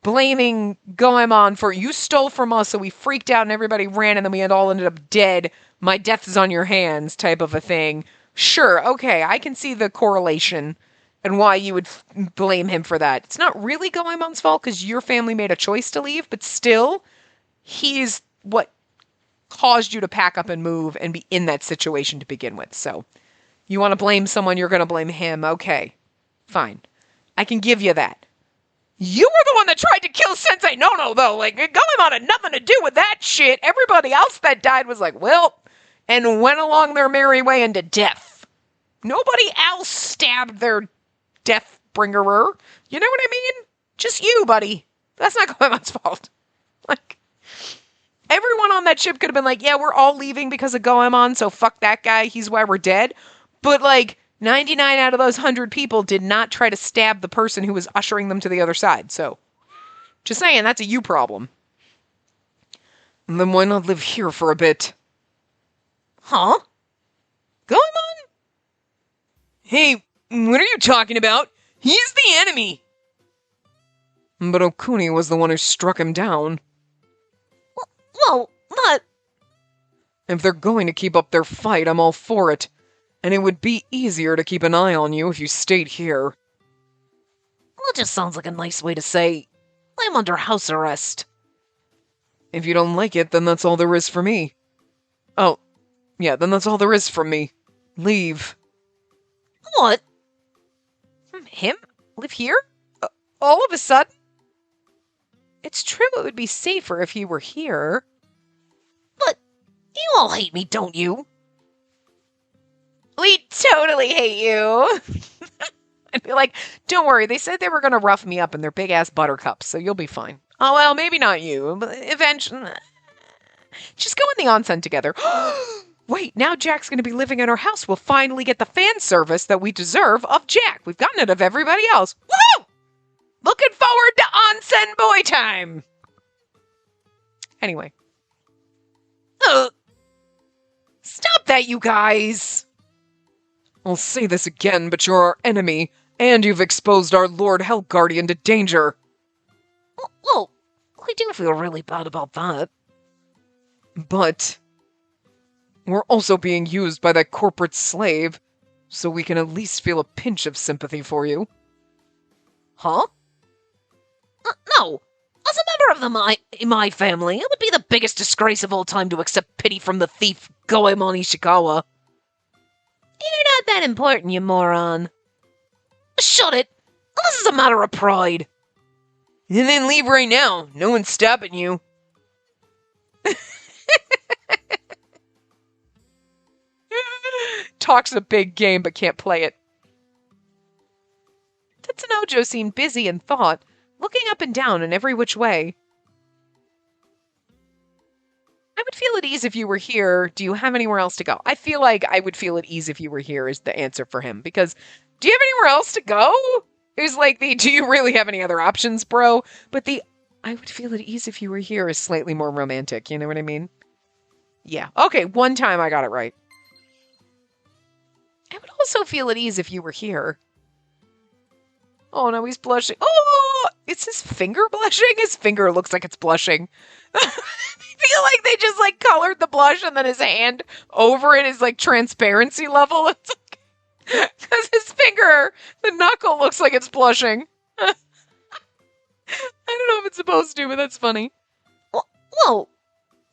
blaming Goemon for you stole from us, so we freaked out and everybody ran and then we had all ended up dead. My death is on your hands type of a thing. Sure, okay, I can see the correlation and why you would blame him for that. It's not really Goemon's fault because your family made a choice to leave, but still, he's what caused you to pack up and move and be in that situation to begin with. So, you want to blame someone, you're going to blame him. Okay, fine. I can give you that. You were the one that tried to kill Sensei No, though. Like, Goemon had nothing to do with that shit. Everybody else that died was like, well, and went along their merry way into death. Nobody else stabbed their death bringerer. You know what I mean? Just you, buddy. That's not Goemon's fault. Like, everyone on that ship could have been like, yeah, we're all leaving because of Goemon, so fuck that guy. He's why we're dead. But, like, 99 out of those 100 people did not try to stab the person who was ushering them to the other side. So, just saying, that's a you problem. Then why not live here for a bit? Huh? Goemon? Hey, what are you talking about? He's the enemy! But Okuni was the one who struck him down. Well, but... If they're going to keep up their fight, I'm all for it. And it would be easier to keep an eye on you if you stayed here. Well, it just sounds like a nice way to say, I'm under house arrest. If you don't like it, then that's all there is for me. Oh, yeah, then that's all there is from me. Leave. What? Him? Live here? All of a sudden? It's true it would be safer if he were here. But you all hate me, don't you? We totally hate you. I'd be like, don't worry, they said they were going to rough me up in their big-ass buttercups, so you'll be fine. Oh, well, maybe not you, but eventually... Just go in the onsen together. Wait, now Jack's going to be living in our house. We'll finally get the fan service that we deserve of Jack. We've gotten it of everybody else. Woo! Looking forward to onsen boy time. Anyway. Stop that, you guys. I'll say this again, but you're our enemy, and you've exposed our Lord Hell Guardian to danger. Well, I do feel really bad about that. But we're also being used by that corporate slave, so we can at least feel a pinch of sympathy for you. Huh? No. As a member of my family, it would be the biggest disgrace of all time to accept pity from the thief Goemon Ishikawa. You're not that important, you moron. Shut it! This is a matter of pride. And then leave right now. No one's stopping you. Talks a big game but can't play it. Tetsunojo seemed busy in thought, looking up and down in every which way. I would feel at ease if you were here. Do you have anywhere else to go? I feel like I would feel at ease if you were here is the answer for him. Because, do you have anywhere else to go? Is like the, do you really have any other options, bro? But the, I would feel at ease if you were here is slightly more romantic. You know what I mean? Yeah. Okay, one time I got it right. I would also feel at ease if you were here. Oh no, he's blushing. Oh, is his finger blushing? His finger looks like it's blushing. I feel like they just like colored the blush and then his hand over it is like transparency level. It's like, because his finger, the knuckle looks like it's blushing. I don't know if it's supposed to, but that's funny. Well,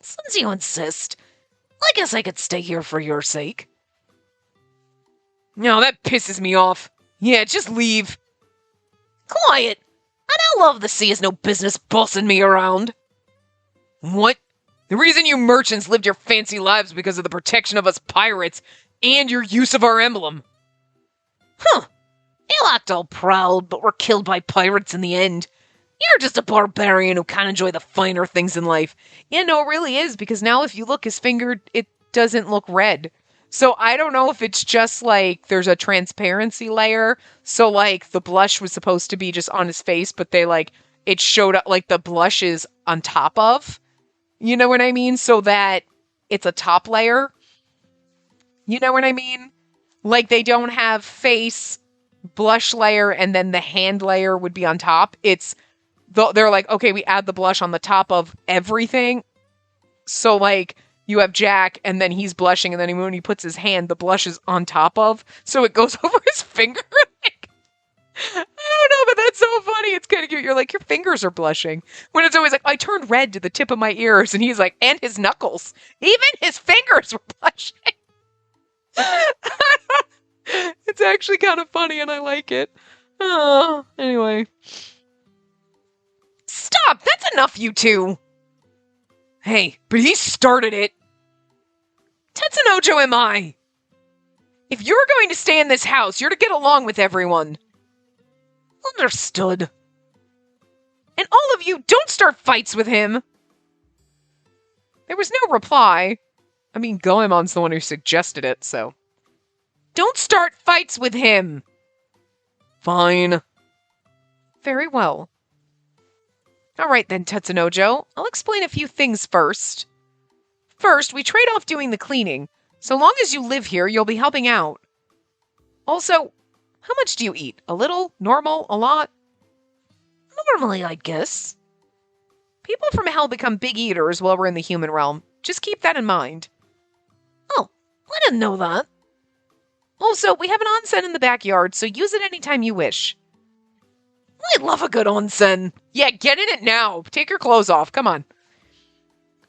since you insist, I guess I could stay here for your sake. No, that pisses me off. Yeah, just leave. Quiet! I don't love the sea has no business bossing me around. What? The reason you merchants lived your fancy lives because of the protection of us pirates and your use of our emblem. Huh. You act all proud, but were killed by pirates in the end. You're just a barbarian who can't enjoy the finer things in life. Yeah, no, it really is, because now if you look, his finger, it doesn't look red. So I don't know if it's just like there's a transparency layer. So like the blush was supposed to be just on his face, but they like, it showed up like the blush is on top of. You know what I mean? So that it's a top layer. You know what I mean? Like they don't have face, blush layer, and then the hand layer would be on top. They're like, okay, we add the blush on the top of everything. So like you have Jack and then he's blushing and then when he puts his hand, the blush is on top of. So it goes over his finger. I don't know, but that's so funny. It's kind of cute. You're like, your fingers are blushing. When it's always like, I turned red to the tip of my ears. And he's like, and his knuckles. Even his fingers were blushing. It's actually kind of funny and I like it. Oh, anyway. Stop! That's enough, you two! Hey, but he started it! Tetsunojo am I! If you're going to stay in this house, you're to get along with everyone. Understood. And all of you, don't start fights with him! There was no reply. I mean, Goemon's the one who suggested it, so... Don't start fights with him! Fine. Very well. Alright then, Tetsunojo. I'll explain a few things first. First, we trade off doing the cleaning. So long as you live here, you'll be helping out. Also, how much do you eat? A little? Normal? A lot? Normally, I guess. People from Hell become big eaters while we're in the human realm. Just keep that in mind. Oh, I didn't know that. Also, we have an onsen in the backyard, so use it anytime you wish. I love a good onsen. Yeah, get in it now. Take your clothes off. Come on.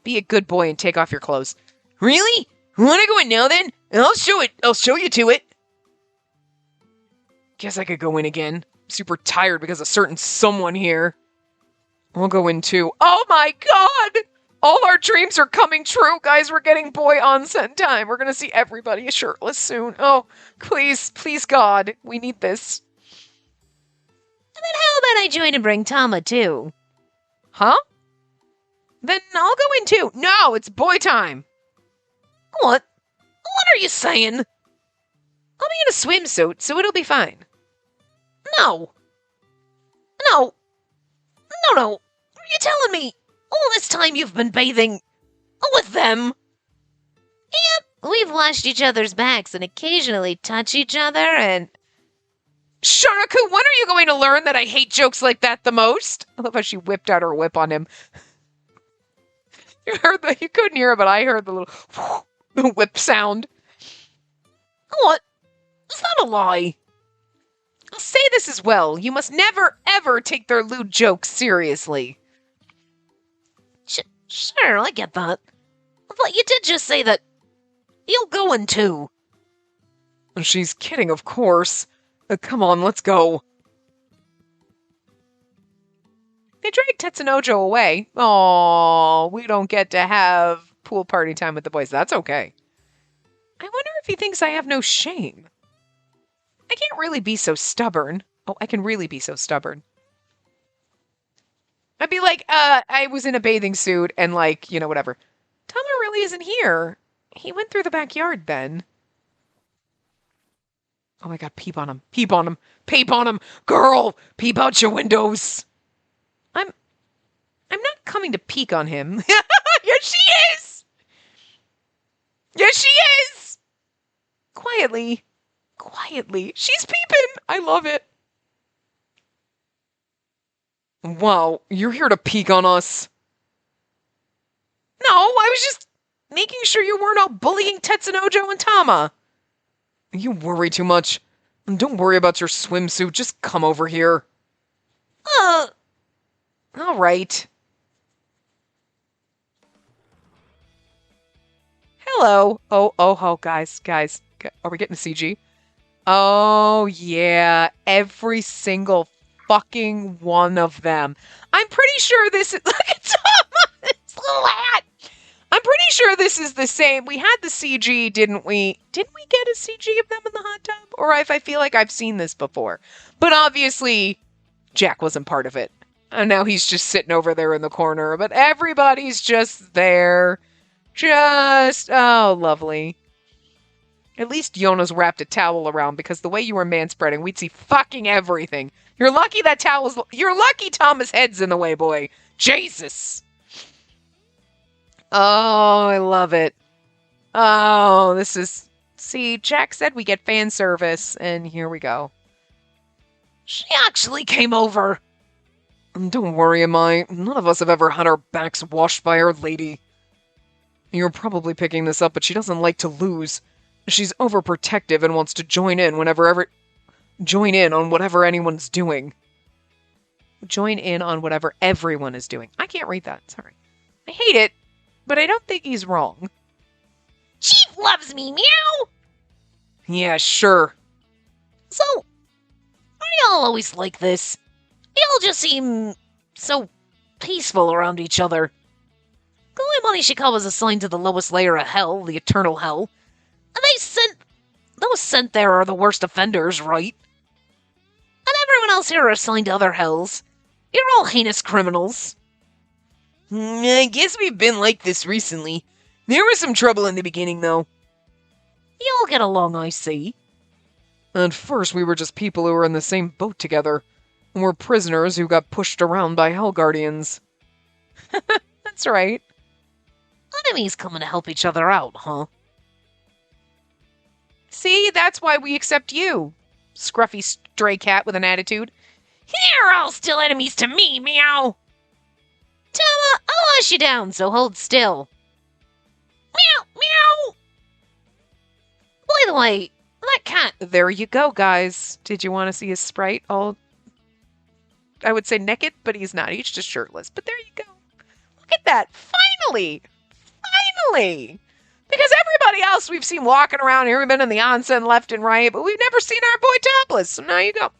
Be a good boy and take off your clothes. Really? Want to go in now then? I'll show it. I'll show you to it. Guess I could go in again. I'm super tired because of certain someone here. I'll go in too. Oh my god! All our dreams are coming true, guys. We're getting boy onsen time. We're gonna see everybody shirtless soon. Oh, please, please God. We need this. And then how about I join and bring Tama too? Huh? Then I'll go in too. No, it's boy time. What? What are you saying? I'll be in a swimsuit, so it'll be fine. No. No. No, no. Are you telling me all this time you've been bathing with them? Yep, we've washed each other's backs and occasionally touch each other and... Sharaku, when are you going to learn that I hate jokes like that the most? I love how she whipped out her whip on him. You couldn't hear it, but I heard the little the whip sound. What? Is that a lie? I'll say this as well. You must never, ever take their lewd jokes seriously. Sure, I get that. But you did just say that you'll go in too. She's kidding, of course. Come on, let's go. They dragged Tetsunojo away. Oh, we don't get to have pool party time with the boys. That's okay. I wonder if he thinks I have no shame. I can't really be so stubborn. Oh, I can really be so stubborn. I'd be like, I was in a bathing suit and like, you know, whatever. Tama really isn't here. He went through the backyard then. Oh my god, peep on him. Peep on him. Peep on him. Girl, peep out your windows. I'm not coming to peek on him. Yes, she is. Yes, she is. Quietly. Quietly. She's peeping. I love it. Wow, you're here to peek on us. No, I was just making sure you weren't all bullying Tetsunojo and Tama. You worry too much. Don't worry about your swimsuit, just come over here. All right. Hello. Oh, guys. Are we getting a CG? Oh, yeah. Every single fucking one of them. I'm pretty sure this is. Look at Thomas' little hat. I'm pretty sure this is the same. We had the CG, didn't we? Didn't we get a CG of them in the hot tub? Or if I feel like I've seen this before. But obviously, Jack wasn't part of it. And now he's just sitting over there in the corner. But everybody's just there. Oh, lovely. At least Yona's wrapped a towel around, because the way you were manspreading, we'd see fucking everything. You're lucky that towel's... You're lucky Thomas' head's in the way, boy. Jesus. Oh, I love it. Oh, this is... See, Jack said we get fan service, and here we go. She actually came over. Don't worry, Amai. None of us have ever had our backs washed by Our Lady. You're probably picking this up, but she doesn't like to lose. She's overprotective and wants to join in on whatever anyone's doing. Join in on whatever everyone is doing. I can't read that, sorry. I hate it, but I don't think he's wrong. Chief loves me, meow. Yeah, sure. So, are y'all always like this? Y'all just seem so peaceful around each other. Goemon Ishikawa was assigned to the lowest layer of hell, the eternal hell. And those sent there are the worst offenders, right? And everyone else here are assigned to other hells. You're all heinous criminals. I guess we've been like this recently. There was some trouble in the beginning, though. You all get along, I see. At first, we were just people who were in the same boat together. We're prisoners who got pushed around by Hell Guardians. That's right. Enemies coming to help each other out, huh? See, that's why we accept you, scruffy stray cat with an attitude. You're all still enemies to me, meow. Tama, I'll hush you down, so hold still. Meow, meow. By the way, that cat... There you go, guys. Did you want to see his sprite all... I would say naked, but he's not. He's just shirtless. But there you go. Look at that. Finally! Finally! Because everybody else we've seen walking around here, we've been in the onsen left and right, but we've never seen our boy topless. So now you go.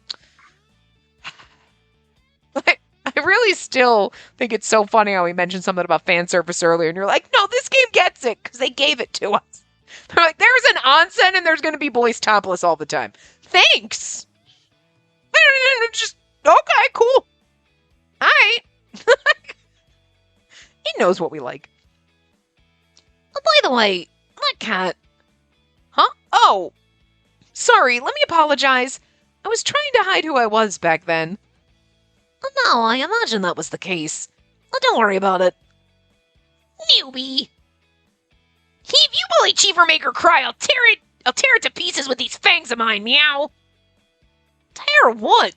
I really still think it's so funny how we mentioned something about fan service earlier, and you're like, no, this game gets it, because they gave it to us. They're like, there's an onsen, and there's going to be boys topless all the time. Thanks! Just, okay, cool. All right. He knows what we like. Oh, by the way, that cat... Huh? Oh! Sorry, let me apologize. I was trying to hide who I was back then. No, I imagine that was the case. Oh, don't worry about it. Newbie! If you bully Chief or make her cry, I'll tear it to pieces with these fangs of mine, meow! Tear what?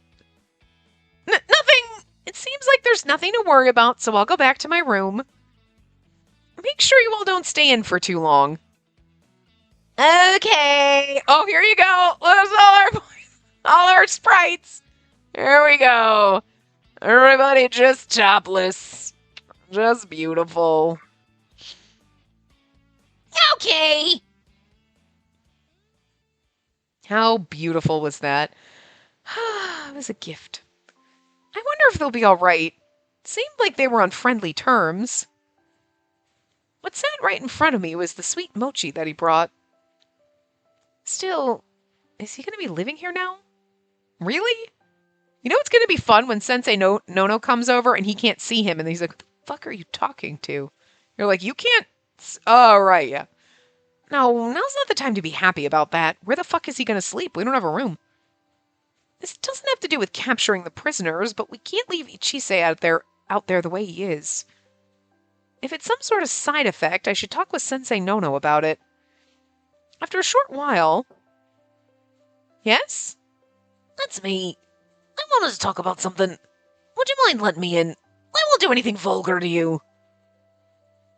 Nothing! It seems like there's nothing to worry about, so I'll go back to my room. Make sure you all don't stay in for too long. Okay. Oh, here you go. There's all our sprites. Here we go. Everybody just topless. Just beautiful. Okay! How beautiful was that? It was a gift. I wonder if they'll be all right. It seemed like they were on friendly terms. What sat right in front of me was the sweet mochi that he brought. Still, is he going to be living here now? Really? You know what's going to be fun when Sensei Nono comes over and he can't see him and he's like, what the fuck are you talking to? You're like, you can't... Oh, right, yeah. No, now's not the time to be happy about that. Where the fuck is he going to sleep? We don't have a room. This doesn't have to do with capturing the prisoners, but we can't leave Ichise out there the way he is. If it's some sort of side effect, I should talk with Sensei Nono about it. After a short while... Yes? That's me. I wanted to talk about something. Would you mind letting me in? I won't do anything vulgar to you.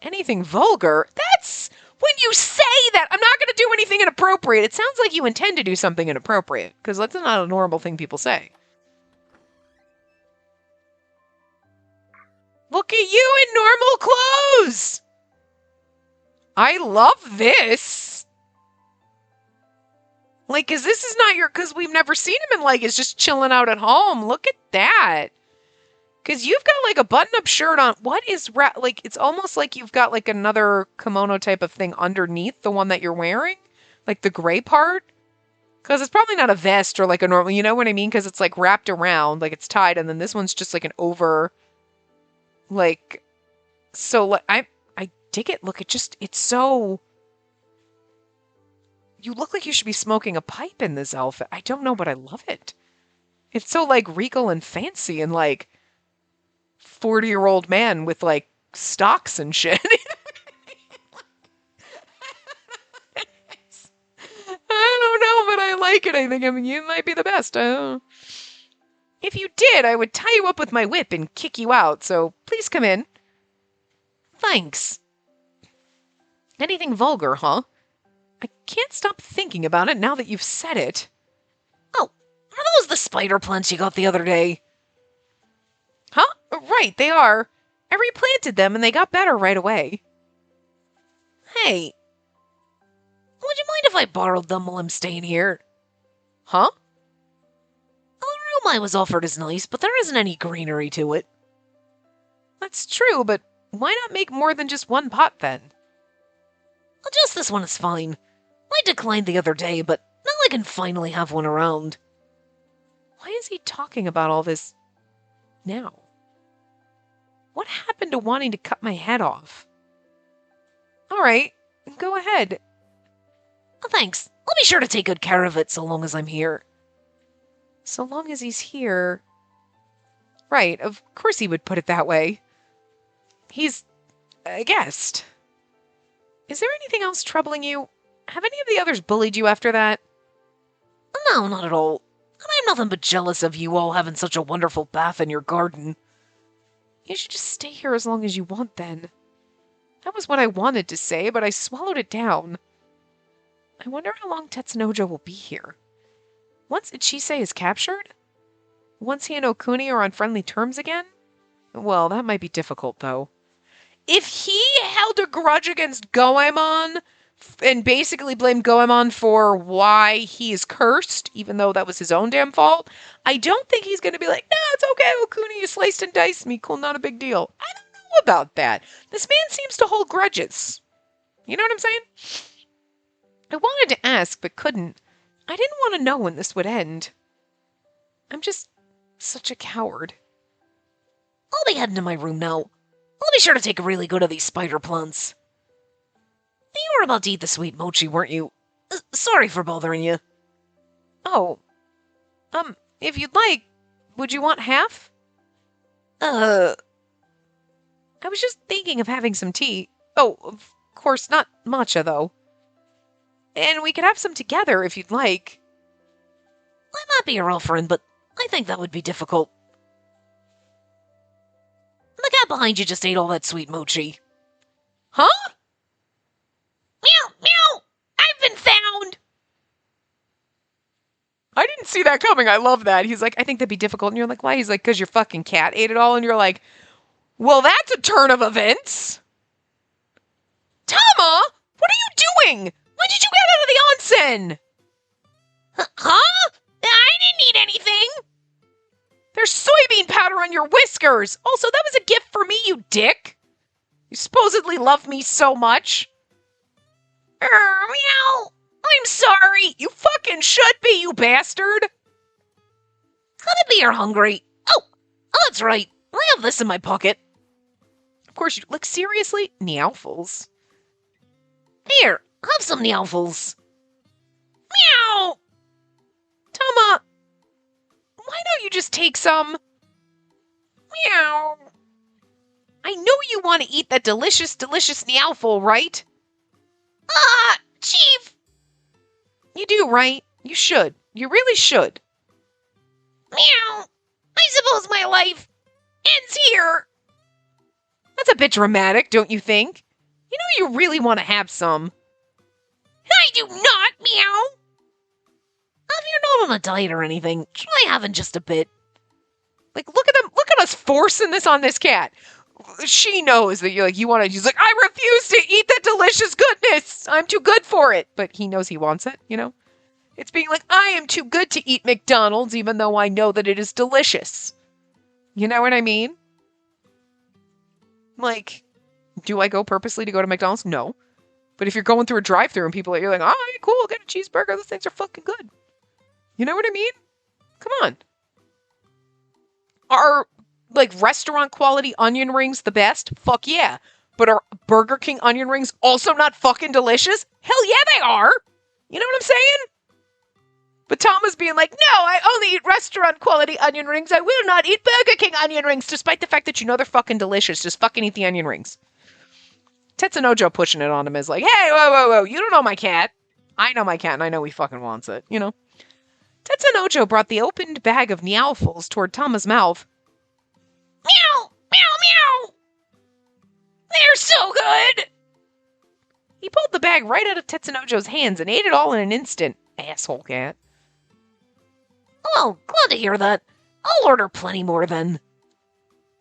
Anything vulgar? That's when you say that. I'm not going to do anything inappropriate. It sounds like you intend to do something inappropriate, because that's not a normal thing people say. Look at you in normal clothes! I love this! Like, cause this is not cause we've never seen him in, like, it's just chilling out at home. Look at that. Cause you've got, like, a button-up shirt on. What is, like, it's almost like you've got, like, another kimono type of thing underneath the one that you're wearing. Like, the gray part. Cause it's probably not a vest or, like, a normal, you know what I mean? Cause it's, like, wrapped around, like, it's tied, and then this one's just, like, an over, like, so, like, I dig it. Look, it's so... You look like you should be smoking a pipe in this outfit. I don't know, but I love it. It's so, like, regal and fancy and, like, 40-year-old man with, like, stocks and shit. I don't know, but I like it. I think you might be the best. If you did, I would tie you up with my whip and kick you out, so please come in. Thanks. Anything vulgar, huh? I can't stop thinking about it now that you've said it. Oh, are those the spider plants you got the other day? Huh? Right, they are. I replanted them and they got better right away. Hey, would you mind if I borrowed them while I'm staying here? Huh? The room I was offered is nice, but there isn't any greenery to it. That's true, but why not make more than just one pot then? Well, just this one is fine. I declined the other day, but now I can finally have one around. Why is he talking about all this now? What happened to wanting to cut my head off? All right, go ahead. Oh, thanks. I'll be sure to take good care of it so long as I'm here. So long as he's here. Right, of course he would put it that way. He's a guest. Is there anything else troubling you? Have any of the others bullied you after that? No, not at all. And I'm nothing but jealous of you all having such a wonderful bath in your garden. You should just stay here as long as you want then. That was what I wanted to say, but I swallowed it down. I wonder how long Tetsunojo will be here. Once Ichise is captured? Once he and Okuni are on friendly terms again? Well, that might be difficult, though. If he held a grudge against Goemon and basically blamed Goemon for why he is cursed, even though that was his own damn fault, I don't think he's going to be like, no, it's okay, Okuni, you sliced and diced me, cool, not a big deal. I don't know about that. This man seems to hold grudges. You know what I'm saying? I wanted to ask, but couldn't. I didn't want to know when this would end. I'm just such a coward. I'll be heading to my room now. I'll be sure to take really good of these spider plants. You were about to eat the sweet mochi, weren't you? Sorry for bothering you. Oh. If you'd like, would you want half? I was just thinking of having some tea. Oh, of course, not matcha, though. And we could have some together if you'd like. I might be your real friend, but I think that would be difficult. The cat behind you just ate all that sweet mochi. Huh? Meow, meow! I've been found! I didn't see that coming. I love that. He's like, I think that'd be difficult. And you're like, why? He's like, because your fucking cat ate it all. And you're like, well, that's a turn of events. Tama, what are you doing? When did you get out of the onsen? Huh? I didn't eat anything! There's soybean powder on your whiskers. Also, that was a gift for me, you dick. You supposedly love me so much. Meow! I'm sorry. You fucking should be, you bastard. Could it be you're hungry? Oh, that's right. I have this in my pocket. Of course, you look seriously. Meowfuls. Here, have some meowfuls. Meow. Tama, why don't you just take some? Meow. I know you want to eat that delicious, delicious meowful, right? Chief! You do, right? You should. You really should. Meow! I suppose my life ends here. That's a bit dramatic, don't you think? You know you really want to have some. I do not, meow. If you're not on a diet or anything, try having just a bit. Like, look at us forcing this on this cat. She knows that you want to. She's like, I refuse to eat that delicious goodness. I'm too good for it. But he knows he wants it, you know? It's being like, I am too good to eat McDonald's, even though I know that it is delicious. You know what I mean? Like, do I go purposely to go to McDonald's? No. But if you're going through a drive-thru and people are, you're like, all right, cool, get a cheeseburger. Those things are fucking good. You know what I mean? Come on. Are, like, restaurant quality onion rings the best? Fuck yeah. But are Burger King onion rings also not fucking delicious? Hell yeah, they are. You know what I'm saying? But Thomas being like, no, I only eat restaurant quality onion rings. I will not eat Burger King onion rings, despite the fact that you know they're fucking delicious. Just fucking eat the onion rings. Tetsunojo pushing it on him is like, hey, whoa, you don't know my cat. I know my cat, and I know he fucking wants it, you know? Tetsunojo brought the opened bag of meowfuls toward Tama's mouth. Meow, meow, meow. They're so good. He pulled the bag right out of Tetsunojo's hands and ate it all in an instant. Asshole cat. Oh, glad to hear that. I'll order plenty more then.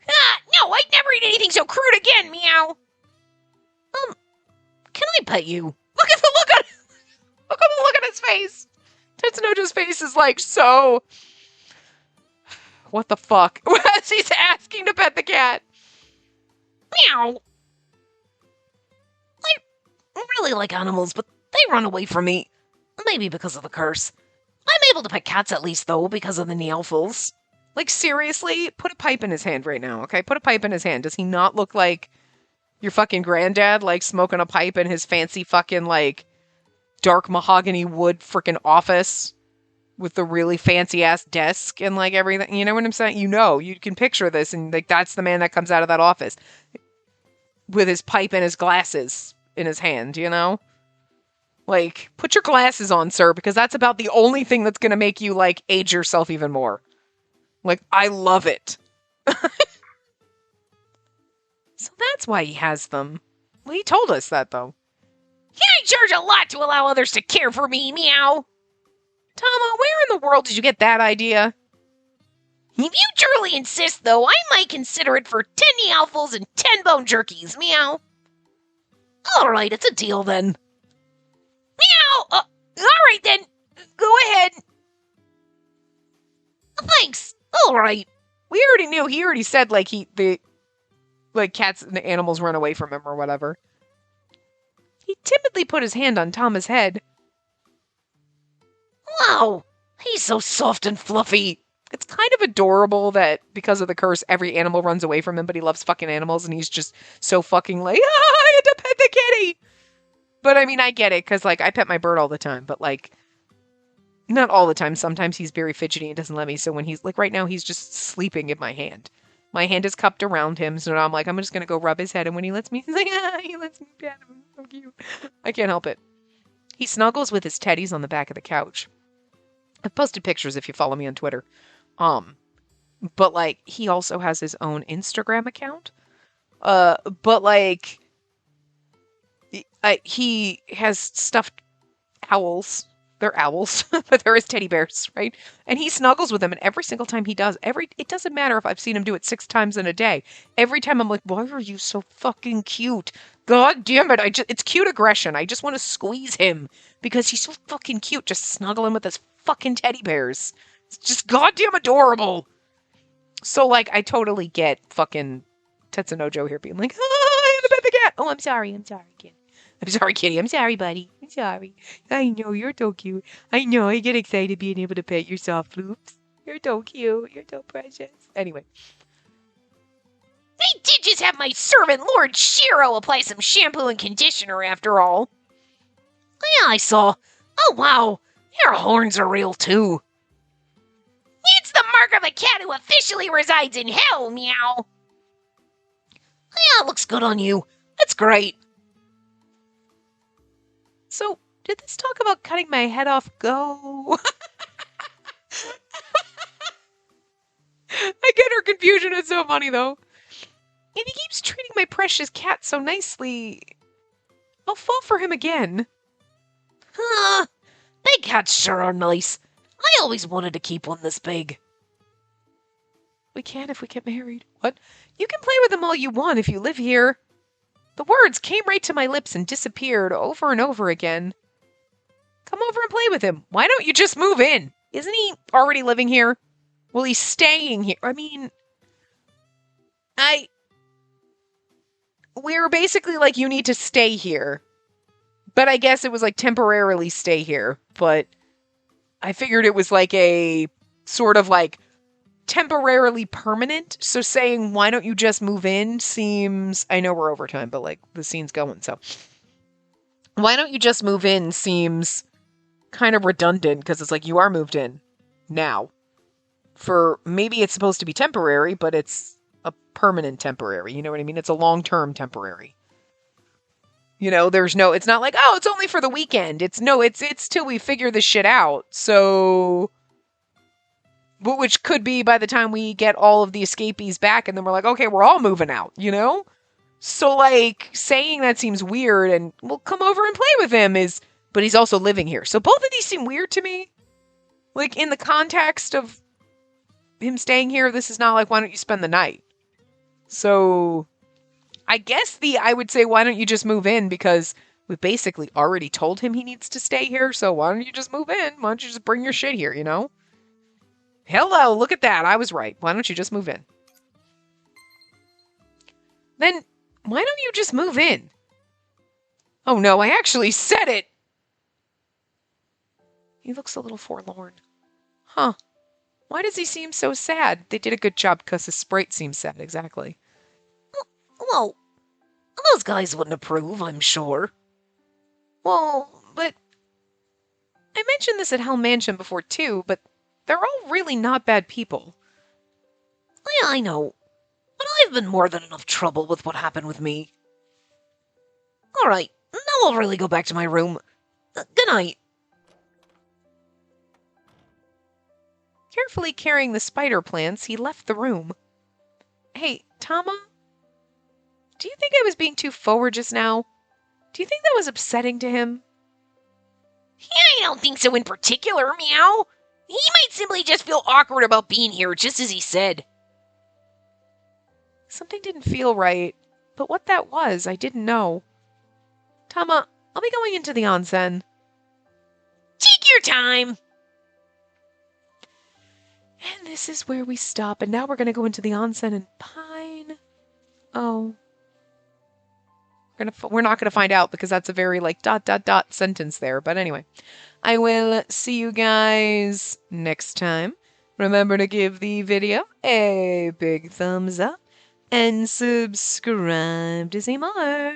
No, I'd never eat anything so crude again, meow. Can I pet you? Look at the look on his face. Tetsunojo's face is like, so... What the fuck? As he's asking to pet the cat. Meow. I really like animals, but they run away from me. Maybe because of the curse. I'm able to pet cats at least, though, because of the Nealfals. Like, seriously? Put a pipe in his hand right now, okay? Put a pipe in his hand. Does he not look like your fucking granddad, like, smoking a pipe in his fancy fucking, like, dark mahogany wood freaking office with the really fancy-ass desk and, like, everything? You know what I'm saying? You know. You can picture this, and, like, that's the man that comes out of that office with his pipe and his glasses in his hand, you know? Like, put your glasses on, sir, because that's about the only thing that's going to make you, like, age yourself even more. Like, I love it. So that's why he has them. Well, he told us that, though. Yeah, I charge a lot to allow others to care for me, meow. Tama, where in the world did you get that idea? If you truly insist, though, I might consider it for 10 Nealfals and 10 bone jerkies, meow. Alright, it's a deal then. Meow! Alright then, go ahead. Thanks, alright. We already knew, he already said, like, cats and animals run away from him or whatever. He timidly put his hand on Tama's head. Wow, he's so soft and fluffy. It's kind of adorable that because of the curse, every animal runs away from him, but he loves fucking animals, and he's just so fucking like, I had to pet the kitty! But I mean, I get it, because, like, I pet my bird all the time, but, like, not all the time. Sometimes he's very fidgety and doesn't let me, so when he's, like, right now, he's just sleeping in my hand. My hand is cupped around him, so now I'm like, I'm just gonna go rub his head, and when he lets me, he's like, he lets me pet him. So cute. I can't help it. He snuggles with his teddies on the back of the couch. I've posted pictures if you follow me on Twitter. But, like, he also has his own Instagram account. But, like, he has stuffed owls. They're owls, but they're his teddy bears, right? And he snuggles with them, and every single time he does, it doesn't matter if I've seen him do it 6 times in a day. Every time I'm like, why are you so fucking cute? God damn it, it's cute aggression. I just want to squeeze him, because he's so fucking cute, just snuggling with his fucking teddy bears. It's just goddamn adorable. So, like, I totally get fucking Tetsunojo here being like, I had to pet the cat. Oh, I'm sorry, kid. I'm sorry, kitty. I'm sorry, buddy. I'm sorry. I know, you're so cute. I know, I get excited being able to pet your soft loops. You're so cute. You're so precious. Anyway. I did just have my servant, Lord Shiro, apply some shampoo and conditioner after all. Yeah, I saw. Oh, wow. Your horns are real, too. It's the mark of a cat who officially resides in hell, meow. Yeah, it looks good on you. That's great. So, did this talk about cutting my head off go? I get her confusion. It's so funny, though. If he keeps treating my precious cat so nicely, I'll fall for him again. Huh. Big cats sure are nice. I always wanted to keep one this big. We can if we get married. What? You can play with them all you want if you live here. The words came right to my lips and disappeared over and over again. Come over and play with him. Why don't you just move in? Isn't he already living here? Well, he's staying here. I mean, we were basically like, you need to stay here. But I guess it was like temporarily stay here. But I figured it was like a sort of like temporarily permanent. So saying, why don't you just move in seems, I know we're over time, but like the scene's going. So why don't you just move in seems kind of redundant because it's like you are moved in now. For maybe it's supposed to be temporary, but it's a permanent temporary. You know what I mean? It's a long-term temporary. You know, it's not like, oh, it's only for the weekend. It's till we figure this shit out. So, which could be by the time we get all of the escapees back and then we're like, okay, we're all moving out, you know? So like saying that seems weird and we'll come over and play with him but he's also living here. So both of these seem weird to me. Like in the context of him staying here, this is not like, why don't you spend the night? So I guess I would say, why don't you just move in? Because we basically already told him he needs to stay here. So why don't you just move in? Why don't you just bring your shit here, you know? Hello, look at that. I was right. Why don't you just move in? Then why don't you just move in? Oh no, I actually said it. He looks a little forlorn. Huh. Why does he seem so sad? They did a good job because his sprite seems sad, exactly. Well, those guys wouldn't approve, I'm sure. Well, but I mentioned this at Hell Mansion before too, but they're all really not bad people. Yeah, I know. But I've been more than enough trouble with what happened with me. Alright, now I'll really go back to my room. Good night. Carefully carrying the spider plants, he left the room. Hey, Tama? Do you think I was being too forward just now? Do you think that was upsetting to him? I don't think so in particular, meow. He might simply just feel awkward about being here, just as he said. Something didn't feel right, but what that was, I didn't know. Tama, I'll be going into the onsen. Take your time. And this is where we stop, and now we're going to go into the onsen and pine. Oh. We're not going to find out because that's a very like ... sentence there. But anyway, I will see you guys next time. Remember to give the video a big thumbs up and subscribe to see more.